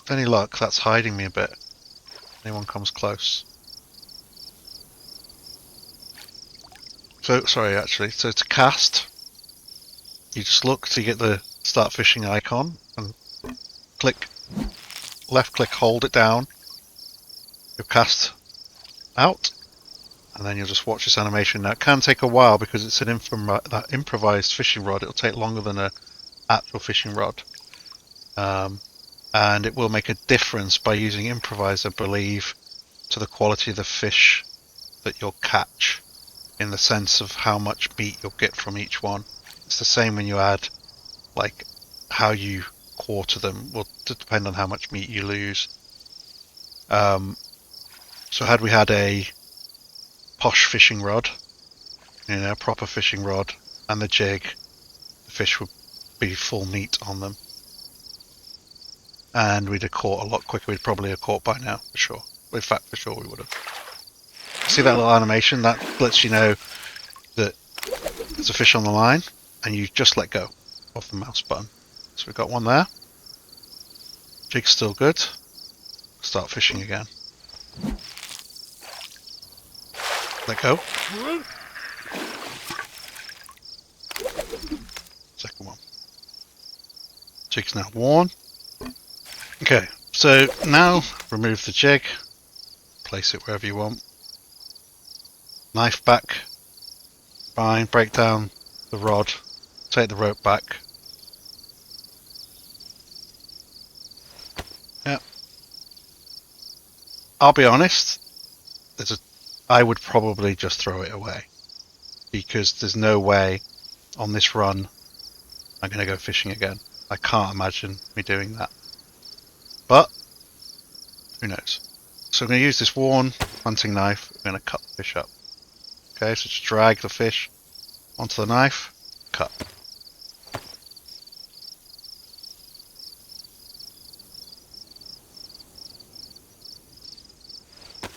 With any luck, that's hiding me a bit. Anyone comes close. So, sorry, actually, so to cast, you just look to get the start fishing icon and click, left click, hold it down. You'll cast out, and then you'll just watch this animation. Now, it can take a while because it's an that improvised fishing rod. It'll take longer than an actual fishing rod. And it will make a difference by using improvise, I believe, to the quality of the fish that you'll catch, in the sense of how much meat you'll get from each one. It's the same when you add, like, how you quarter them will depend on how much meat you lose. So had we had a posh fishing rod, you know, a proper fishing rod, and the jig, the fish would be full meat on them. And we'd have caught a lot quicker. We'd probably have caught by now, for sure. In fact, for sure we would have. See that little animation? That lets you know that there's a fish on the line, and you just let go of the mouse button. So we've got one there. Jig's still good. Start fishing again. Let go. Second one. Jig's now worn. Okay, so now remove the jig, place it wherever you want. Knife back, fine, break down the rod, take the rope back. Yeah. I'll be honest, I would probably just throw it away, because there's no way on this run I'm going to go fishing again. I can't imagine me doing that. But, who knows? So I'm going to use this worn hunting knife. I'm going to cut the fish up. Okay, so just drag the fish onto the knife, cut.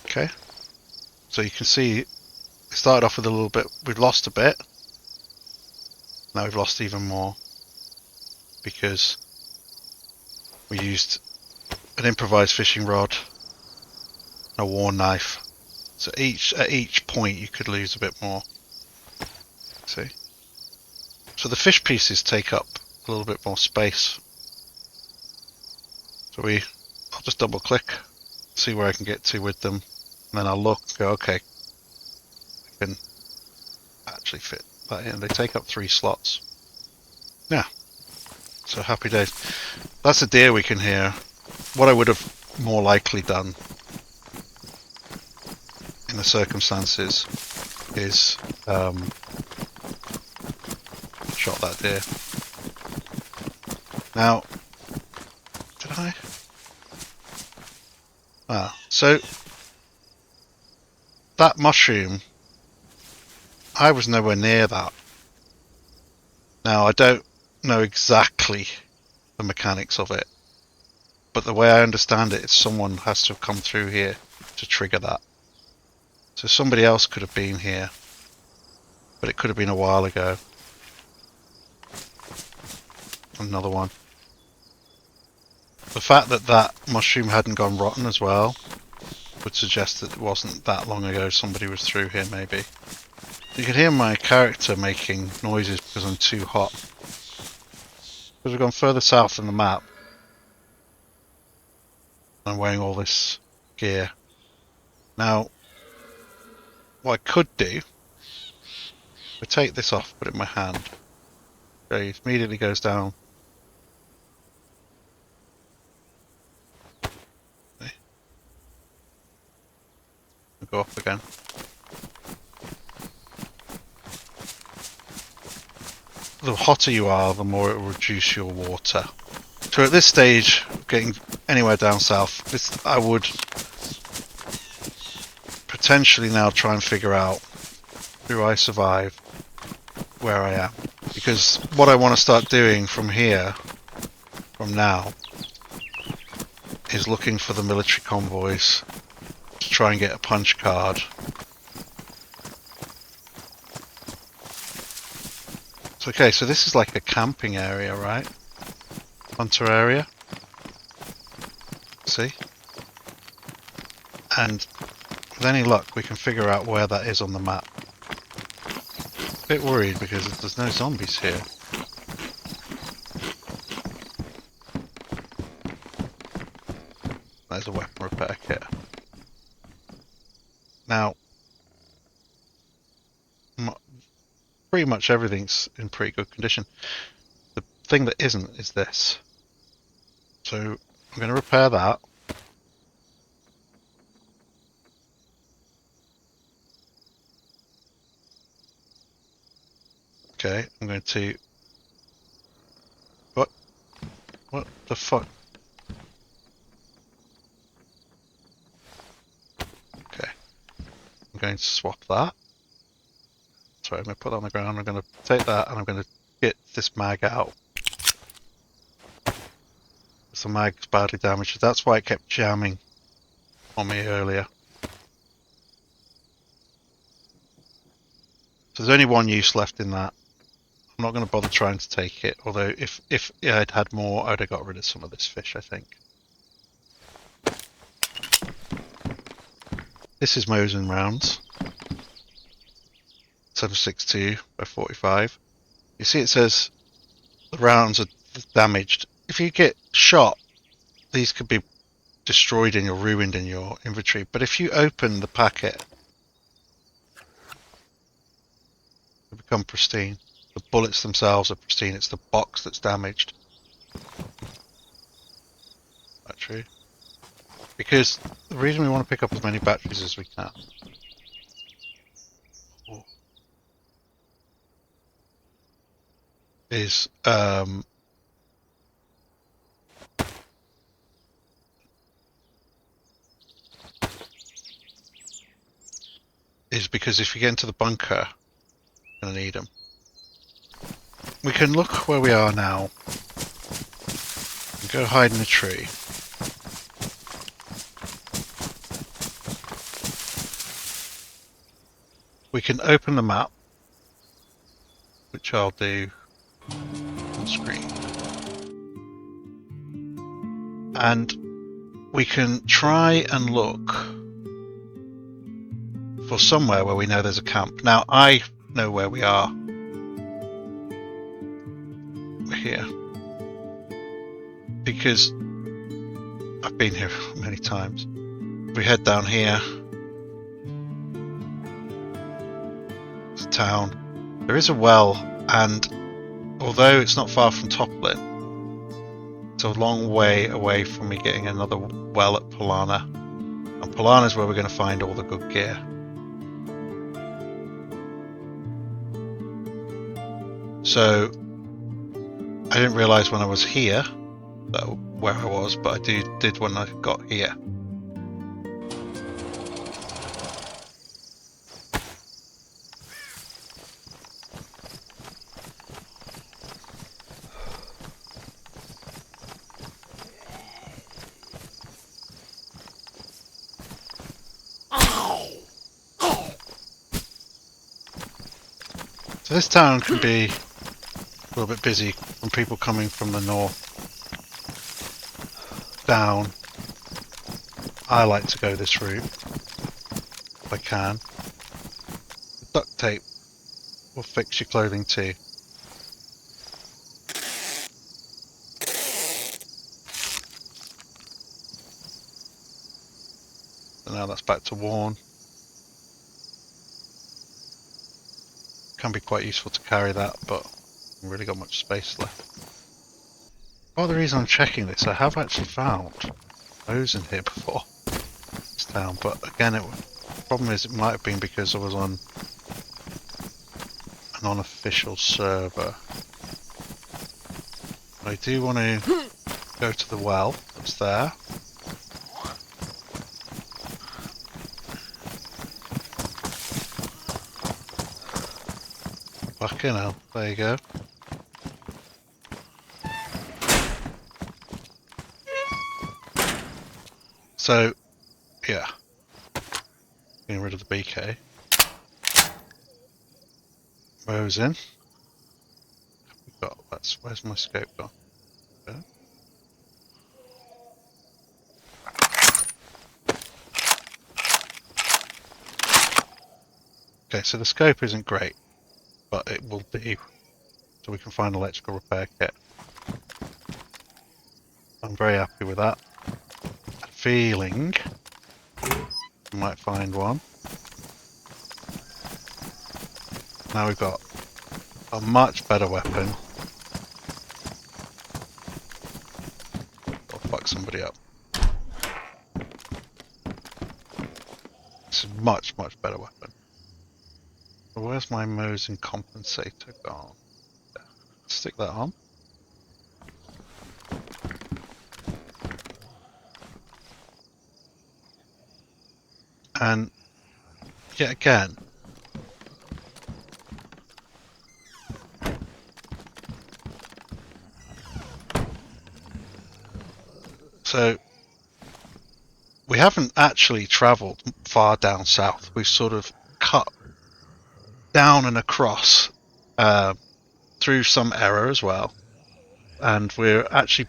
Okay, so you can see it started off with a little bit, we've lost a bit. Now we've lost even more because we used an improvised fishing rod, a worn knife. So at each point you could lose a bit more. See? So the fish pieces take up a little bit more space. So I'll just double click, see where I can get to with them, and then I'll look and go, okay, I can actually fit that in. They take up 3 slots. Yeah. So happy days. That's a deer we can hear. What I would have more likely done in the circumstances is shot that deer. Now, did I? So that mushroom, I was nowhere near that. Now, I don't know exactly the mechanics of it, but the way I understand it is someone has to have come through here to trigger that. So somebody else could have been here, but it could have been a while ago. Another one. The fact that that mushroom hadn't gone rotten as well would suggest that it wasn't that long ago somebody was through here, maybe. You can hear my character making noises because I'm too hot. Because we've gone further south than the map. I'm wearing all this gear. Now, what I could do, I take this off, put it in my hand. Okay, it immediately goes down. Okay. Go up again. The hotter you are, the more it will reduce your water. So at this stage, getting anywhere down south, I would potentially now try and figure out, do I survive where I am? Because what I want to start doing from here, from now, is looking for the military convoys to try and get a punch card. Okay, so this is like a camping area, right? Hunter area. See? And with any luck, we can figure out where that is on the map. A bit worried because there's no zombies here. There's a weapon repair kit. Now, pretty much everything's in pretty good condition. The thing that isn't is this. So I'm going to repair that. Okay, I'm going to... What? What the fuck? Okay. I'm going to swap that. Sorry, I'm going to put that on the ground. I'm going to take that and I'm going to get this mag out. The mag's badly damaged. That's why it kept jamming on me earlier. So there's only one use left in that. I'm not going to bother trying to take it, although if I'd had more, I'd have got rid of some of this fish, I think. This is Mosin rounds. 7.62 by 45. You see it says the rounds are damaged. If you get shot, these could be destroyed and you're ruined in your inventory. But if you open the packet, they become pristine. The bullets themselves are pristine. It's the box that's damaged. Battery. Because the reason we want to pick up as many batteries as we can is because if you get into the bunker, you're going to need them. We can look where we are now and go hide in a tree. We can open the map, which I'll do on screen. And we can try and look for somewhere where we know there's a camp. Now, I know where we are. We're here. Because I've been here many times. If we head down here, it's a town. There is a well, and although it's not far from Toplin, it's a long way away from me getting another well at Polana. And Polana is where we're going to find all the good gear. So I didn't realise when I was here where I was, but I did when I got here. So this town can be a little bit busy from people coming from the north down. I like to go this route if I can. The duct tape will fix your clothing too. So now that's back to worn. Can be quite useful to carry that, but I haven't really got much space left. Oh, the reason I'm checking this, I have actually found Mosin here before this town, but again, the problem is it might have been because I was on an unofficial server. I do want to go to the well that's there. Fucking hell. There you go. So, yeah. Getting rid of the BK. Mosin. We've got, where's my scope gone? Okay. Okay, so the scope isn't great, but it will do. So we can find an electrical repair kit. I'm very happy with that. Feeling we might find one. Now we've got a much better weapon. I'll fuck somebody up. It's a much, much better weapon. Where's my Mosin compensator gone? Stick that on. And yet again, so we haven't actually travelled far down south. We've sort of cut down and across through some error as well. And we're actually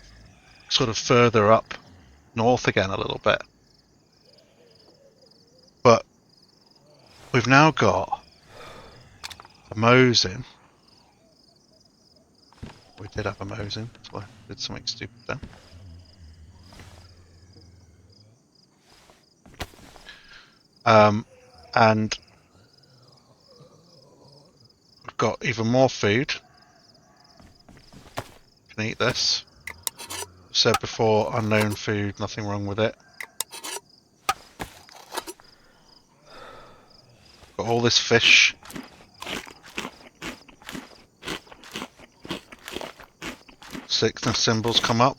sort of further up north again a little bit. But we've now got a Mosin. We did have a Mosin, so I did something stupid then. And we've got even more food. Can eat this. Said before, unknown food, nothing wrong with it. Got all this fish. Sickness symbols come up.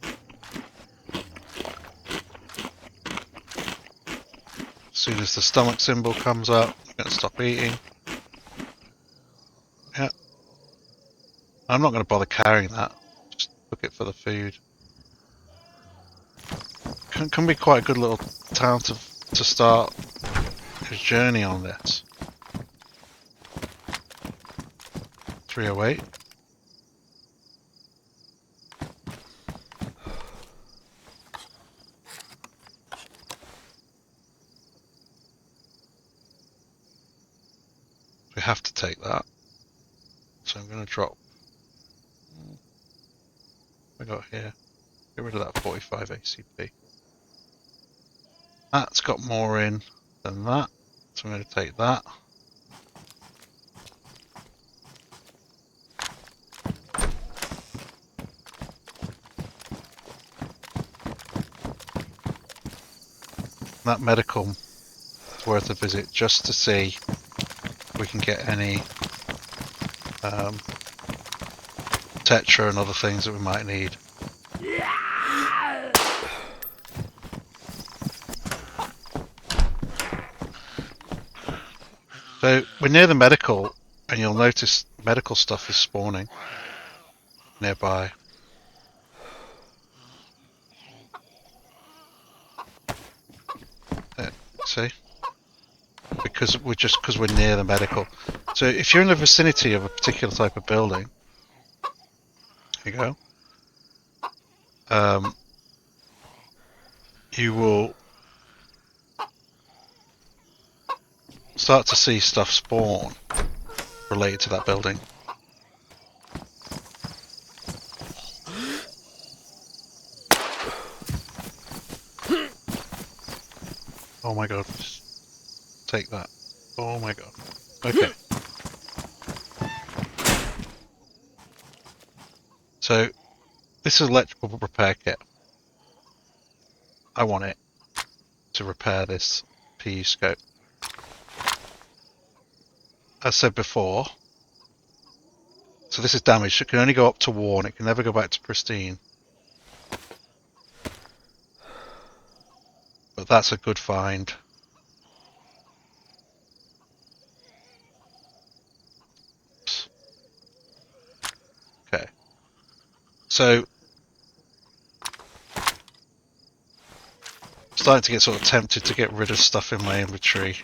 As soon as the stomach symbol comes up, I'm going to stop eating. Yeah. I'm not going to bother carrying that. Just book it for the food. Can be quite a good little town to start his journey on this. 308. We have to take that. So I'm going to drop. What we got here? Get rid of that 45 ACP. That's got more in than that. So I'm going to take that. That medical is worth a visit just to see if we can get any tetra and other things that we might need. So we're near the medical, and you'll notice medical stuff is spawning nearby. See? Because we're near the medical. So if you're in the vicinity of a particular type of building, here you go. You will start to see stuff spawn related to that building. Oh my god, just take that. Oh my god. Okay. So, this is electrical repair kit. I want it to repair this PU scope. As said before, so this is damaged. It can only go up to worn. It can never go back to pristine. But that's a good find. Oops. So, I'm starting to get sort of tempted to get rid of stuff in my inventory.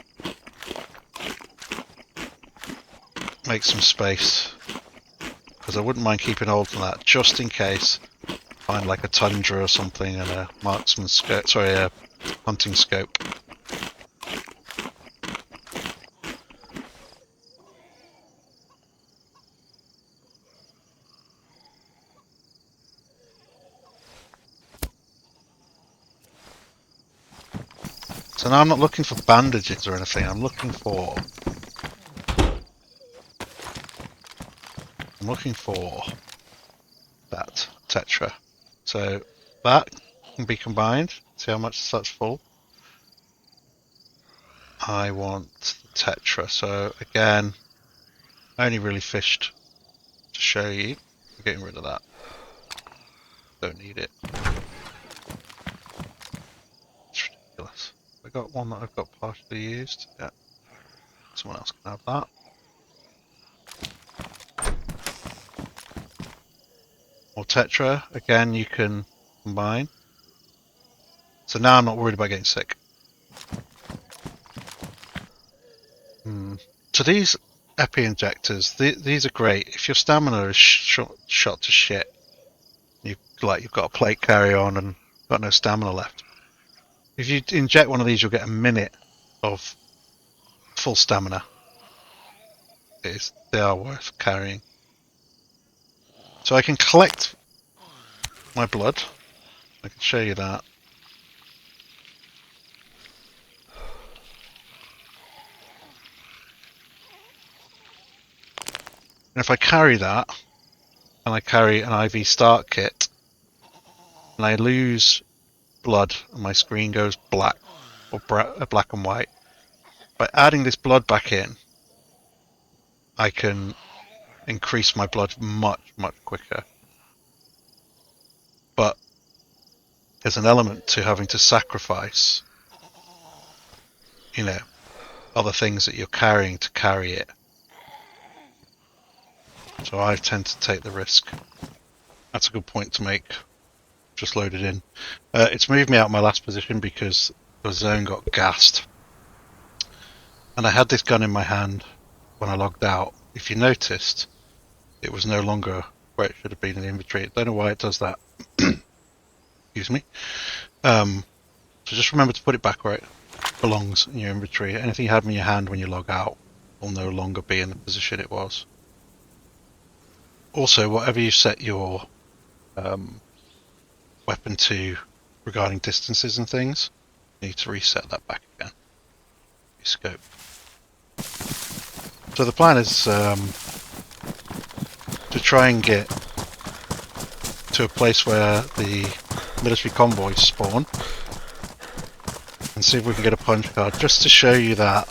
Make some space. Because I wouldn't mind keeping hold of that, just in case I find like a tundra or something and a marksman scope, sorry, a hunting scope. So now I'm not looking for bandages or anything, I'm looking for that tetra. So that can be combined. See how much that's full. I want the tetra. So again, I only really fished to show you. I'm getting rid of that. Don't need it. It's ridiculous. I got one that I've got partially used. Yeah. Someone else can have that. Or tetra. Again, you can combine. So now I'm not worried about getting sick. So these epi injectors, these are great. If your stamina is shot to shit, you've got a plate carry on and got no stamina left. If you inject one of these, you'll get a minute of full stamina. They are worth carrying. So I can collect my blood. I can show you that. And if I carry that, and I carry an IV start kit, and I lose blood, and my screen goes black, or black and white, by adding this blood back in, I can increase my blood much, much quicker. But there's an element to having to sacrifice, other things that you're carrying to carry it. So I tend to take the risk. That's a good point to make. Just loaded in. It's moved me out of my last position because the zone got gassed. And I had this gun in my hand when I logged out. If you noticed, it was no longer where it should have been in the inventory. I don't know why it does that. Excuse me. So just remember to put it back where it belongs in your inventory. Anything you have in your hand when you log out will no longer be in the position it was. Also, whatever you set your weapon to regarding distances and things, you need to reset that back again. Your scope. So the plan is to try and get to a place where the military convoys spawn and see if we can get a punch card, just to show you that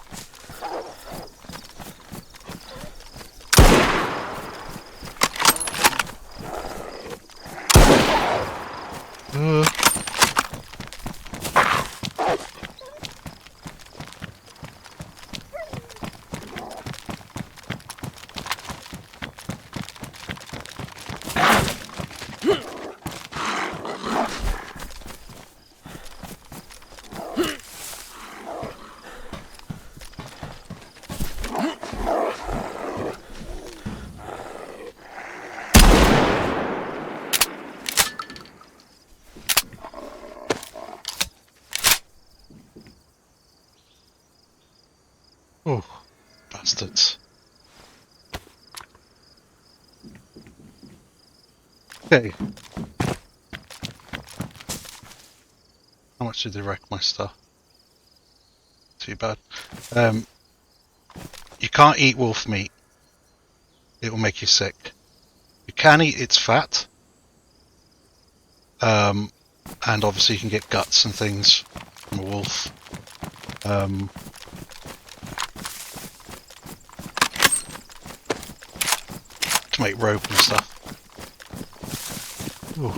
oh, bastards. Okay. How much did they wreck my stuff? Too bad. You can't eat wolf meat. It will make you sick. You can eat its fat. And obviously you can get guts and things from a wolf. To make rope and stuff. Ooh.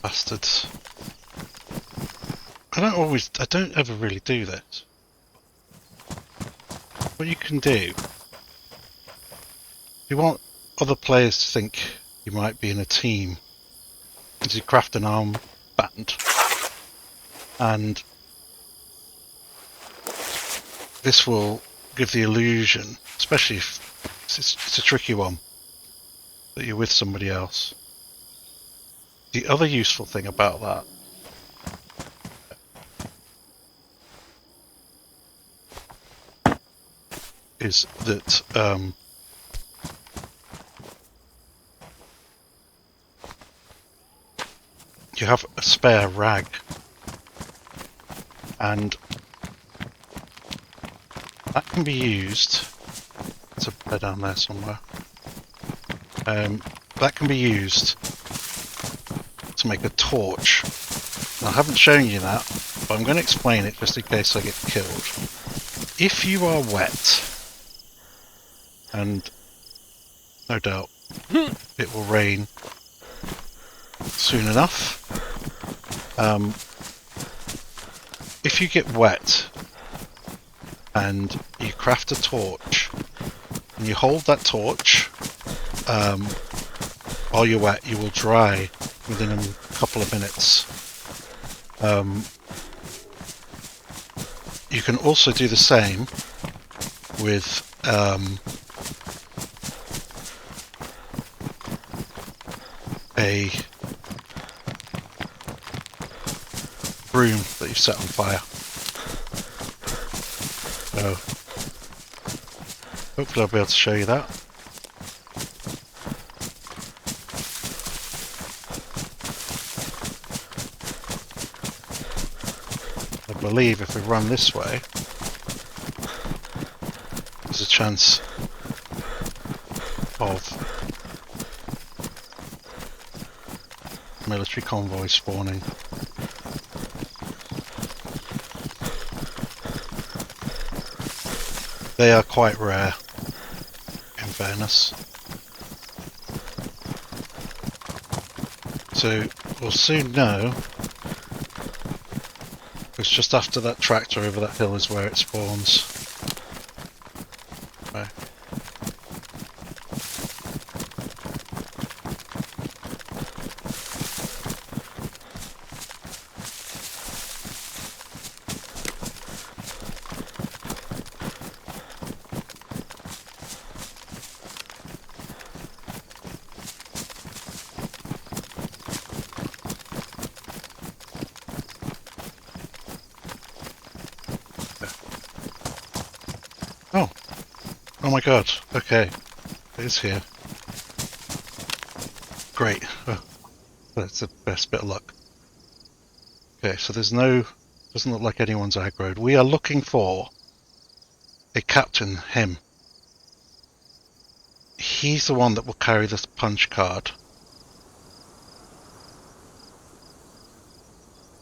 Bastards. I don't ever really do this. What you can do, if you want other players think you might be in a team is you craft an armband, and this will give the illusion, especially if it's a tricky one, that you're with somebody else. The other useful thing about that is that you have a spare rag, and that can be used. There's a bed down there somewhere. That can be used to make a torch. Now, I haven't shown you that, but I'm going to explain it just in case I get killed. If you are wet, and no doubt it will rain soon enough, if you get wet and you craft a torch and you hold that torch while you're wet, you will dry within a couple of minutes. You can also do the same with a broom that you've set on fire. So hopefully I'll be able to show you that. I believe if we run this way, there's a chance of military convoy spawning. They are quite rare, in fairness. So we'll soon know. It's just after that tractor over that hill is where it spawns. Okay. Oh my god, okay, it is here. Great, oh, that's the best bit of luck. Okay, so there's no, doesn't look like anyone's aggroed. We are looking for a captain, him. He's the one that will carry this punch card.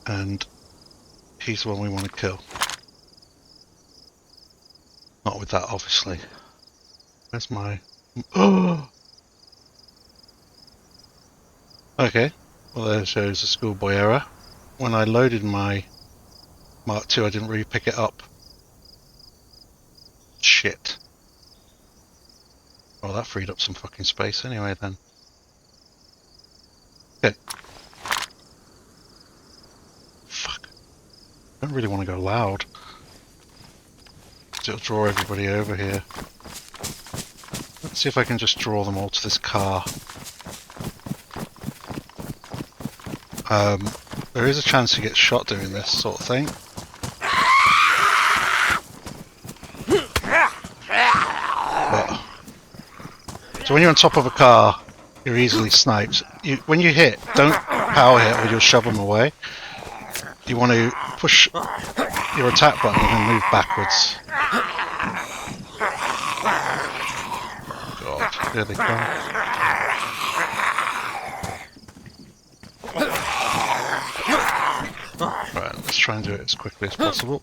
And he's the one we want to kill. Not with that, obviously. Where's my... Oh! Okay, well there shows a schoolboy error. When I loaded my Mark II, I didn't really pick it up. Shit. Well, that freed up some fucking space anyway then. Okay. Fuck. I don't really want to go loud. It'll draw everybody over here. Let's see if I can just draw them all to this car. There is a chance you get shot doing this sort of thing. But, so when you're on top of a car, you're easily sniped. When you hit, don't power hit or you'll shove them away. You want to push your attack button and move backwards. God, here they come. Right, let's try and do it as quickly as possible.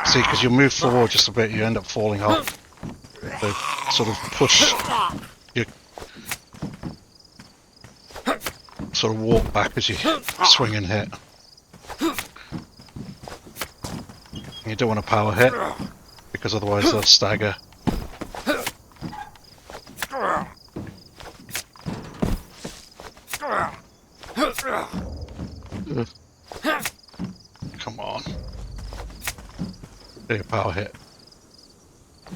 See, because you move forward just a bit, you end up falling off. So sort of push your... sort of walk back as you swing and hit. You don't want to power hit, because otherwise they'll stagger. Come on. Big power hit.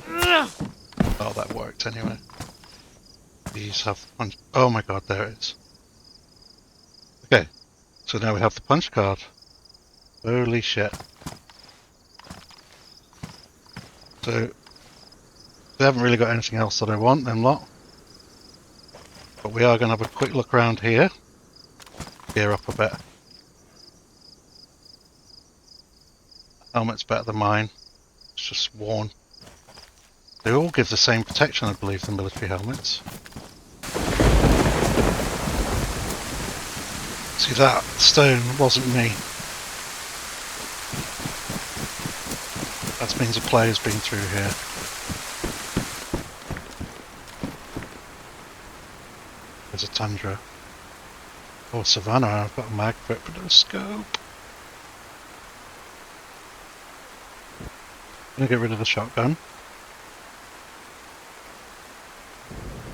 Oh, that worked anyway. These have the punch. Oh my god, there it is. Okay, so now we have the punch card. Holy shit. So, we haven't really got anything else that I want, them lot. But we are going to have a quick look around here. Gear up a bit. Helmet's better than mine. It's just worn. They all give the same protection, I believe, the military helmets. See, that stone wasn't me. That means a player's been through here. There's a tundra. Oh, savannah, I've got a mag for it, but no scope. I'm gonna get rid of the shotgun.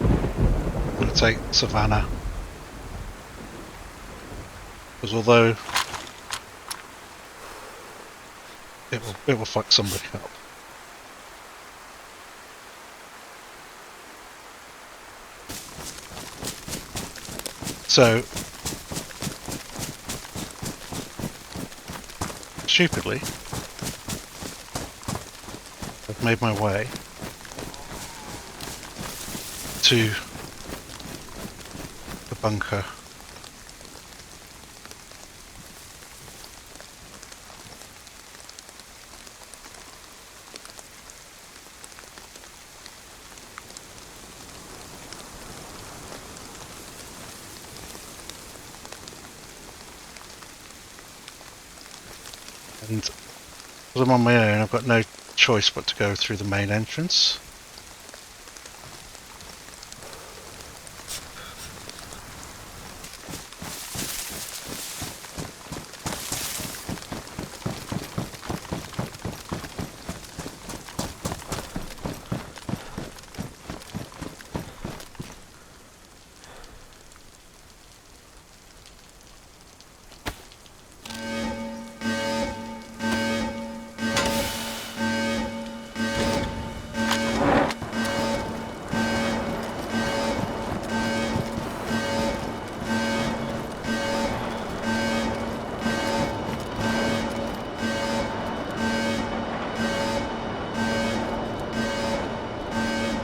I'm gonna take savannah. Because although it will fuck somebody up. So stupidly, I've made my way to the bunker. And because I'm on my own, I've got no choice but to go through the main entrance.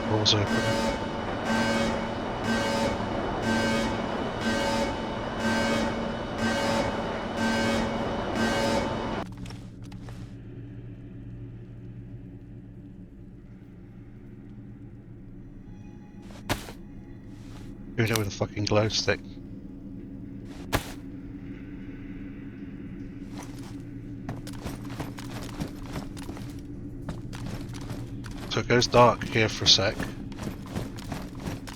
Doors open. Doing it with a fucking glow stick. So it goes dark here for a sec,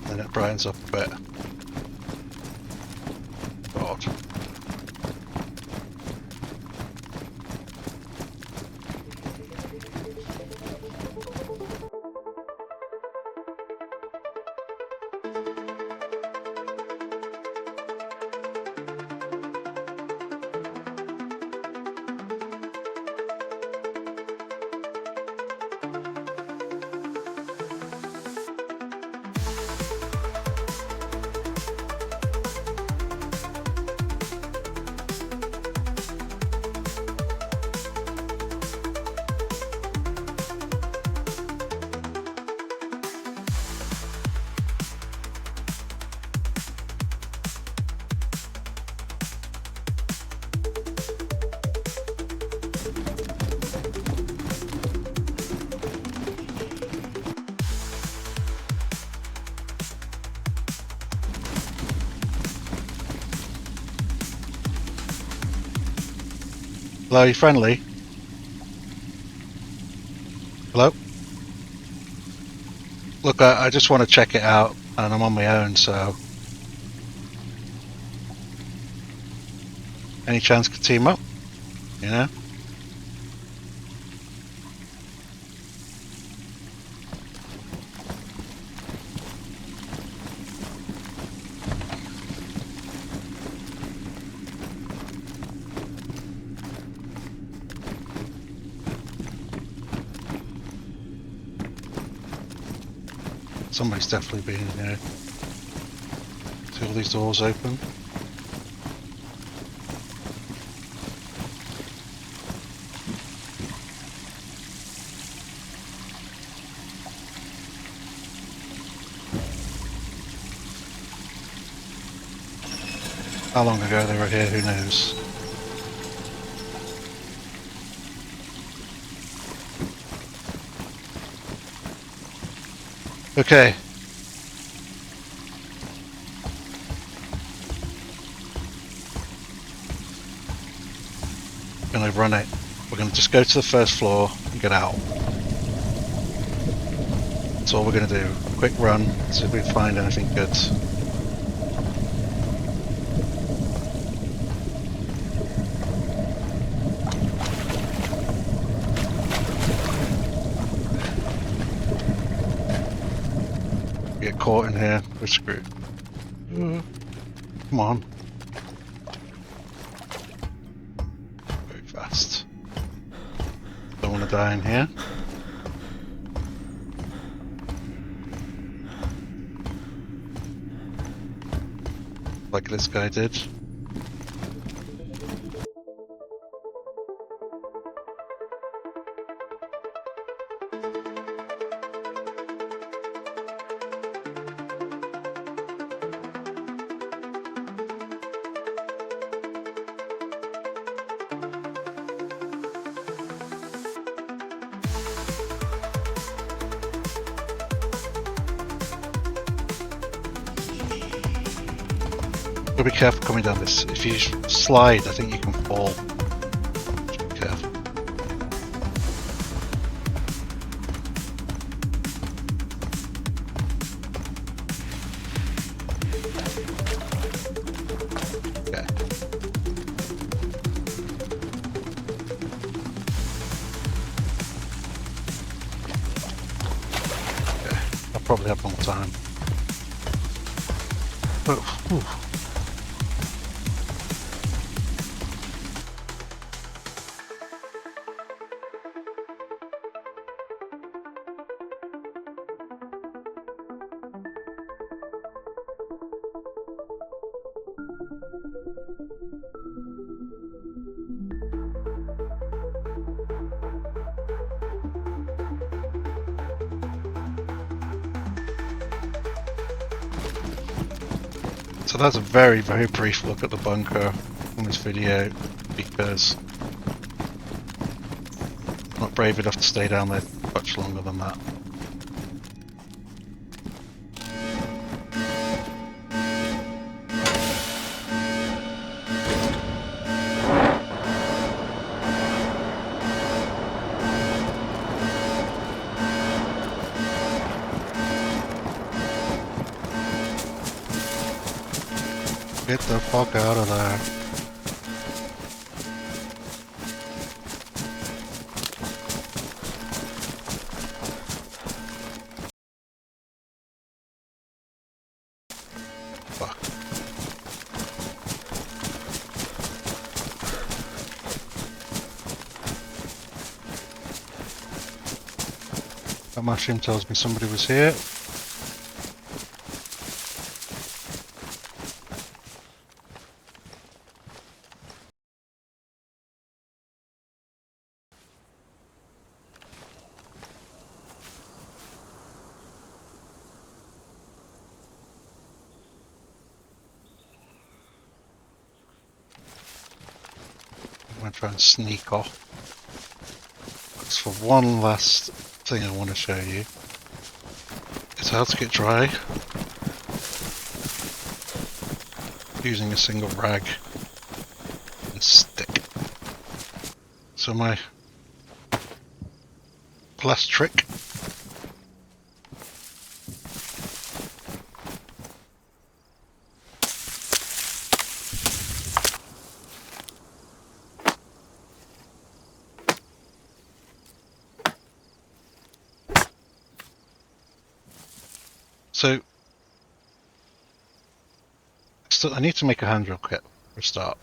then it brightens up a bit. God. Hello, you friendly? Hello? Look, I just want to check it out, and I'm on my own, so... Any chance could team up? You know? Somebody's definitely been in here. See all these doors open? How long ago they were here, who knows? Okay. We're going to run it. We're going to just go to the first floor and get out. That's all we're going to do. Quick run, see if we can find anything good. Get caught in here, we're screwed. Come on. Very fast. Don't want to die in here. Like this guy did. Be careful coming down this. If you slide, I think you can fall. Just be careful. Okay. Okay. I'll probably have more time. Oh, whew. So that's a very, very brief look at the bunker in this video, because I'm not brave enough to stay down there much longer than that. Get the fuck out of there. Fuck. That mushroom tells me somebody was here. I'm going to try and sneak off. That's for one last thing I want to show you. It's how to get dry using a single rag and stick. So my last trick I need to make a hand drill kit for a start.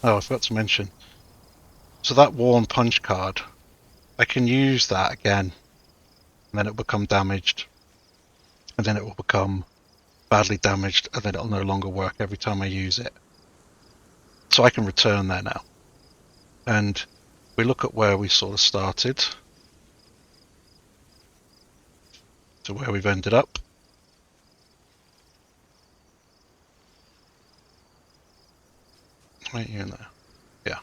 Oh, I forgot to mention. So that worn punch card, I can use that again and then it will become damaged, and then it will become badly damaged, and then it'll no longer work every time I use it. So I can return there now. And we look at where we sort of started to where we've ended up. Right, you in there? Yeah.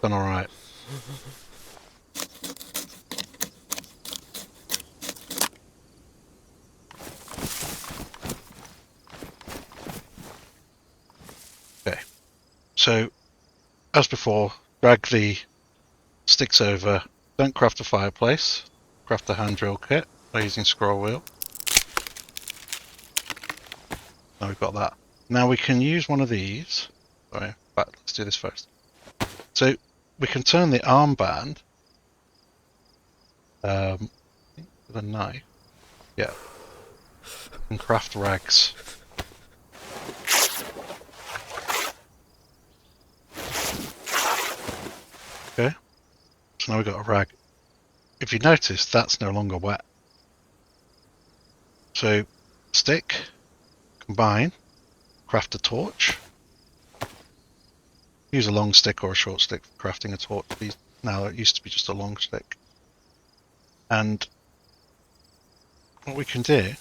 Done all right. Okay. So, as before, drag the sticks over. Don't craft a fireplace. Craft the hand drill kit by using scroll wheel. Now we've got that. Now we can use one of these. Sorry, but let's do this first. So we can turn the armband with a knife. Yeah. And craft rags. Okay. So now we've got a rag. If you notice, that's no longer wet. So stick, combine, craft a torch. Use a long stick or a short stick for crafting a torch. Now it used to be just a long stick. And what we can do,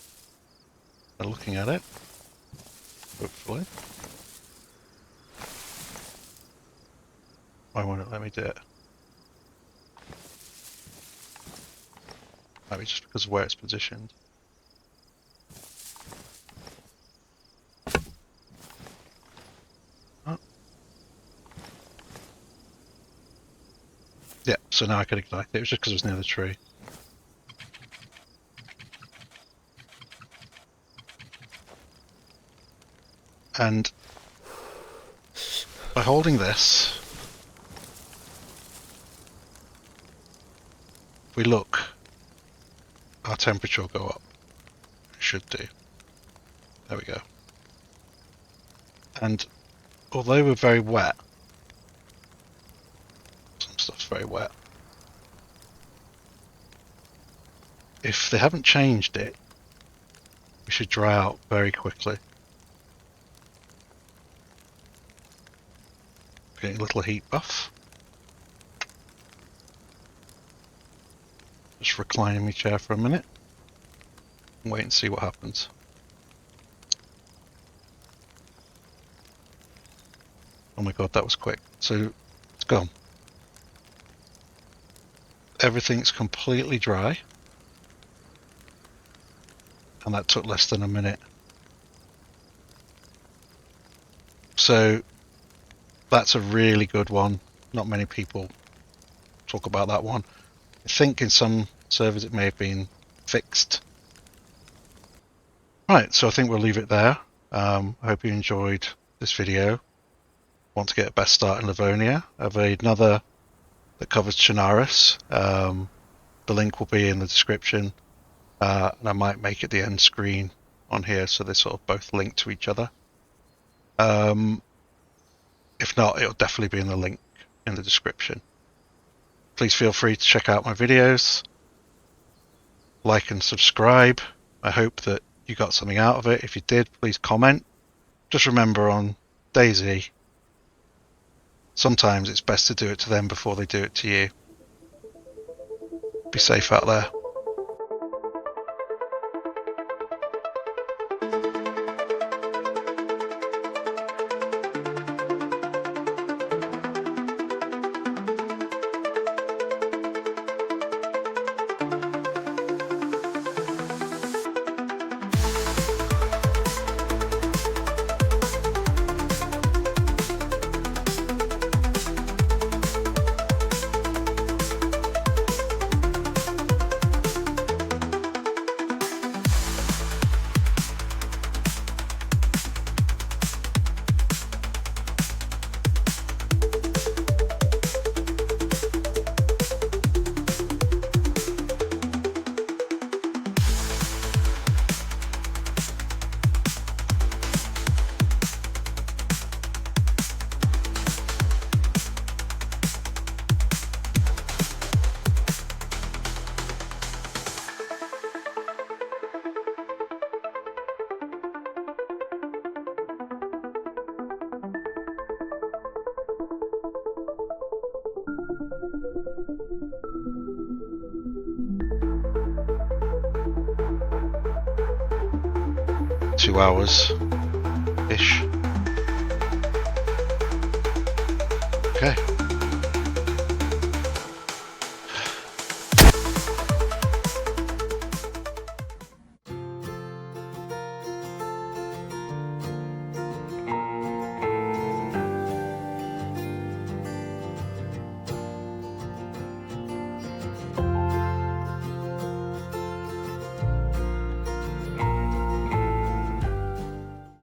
by looking at it, hopefully. Why won't it let me do it? Maybe just because of where it's positioned. Oh. Yeah, so now I can ignite it. It was just because it was near the tree. And by holding this, if we look, our temperature will go up. It should do. There we go. And although we're very wet, some stuff's very wet. If they haven't changed it, we should dry out very quickly. Getting a little heat buff. Just recline in my chair for a minute and wait and see what happens. Oh my god, that was quick. So it's gone. Everything's completely dry, and that took less than a minute. So that's a really good one. Not many people talk about that one. I think in some servers it may have been fixed. Right, so I think we'll leave it there. I hope you enjoyed this video. Want to get a best start in Livonia? I have another that covers Chernarus. The link will be in the description, and I might make it the end screen on here so they sort of both link to each other. If not, it'll definitely be in the link in the description. Please feel free to check out my videos, like and subscribe. I hope that you got something out of it. If you did, please comment. Just remember, on DayZ, sometimes it's best to do it to them before they do it to you. Be safe out there. 2 hours-ish. Okay.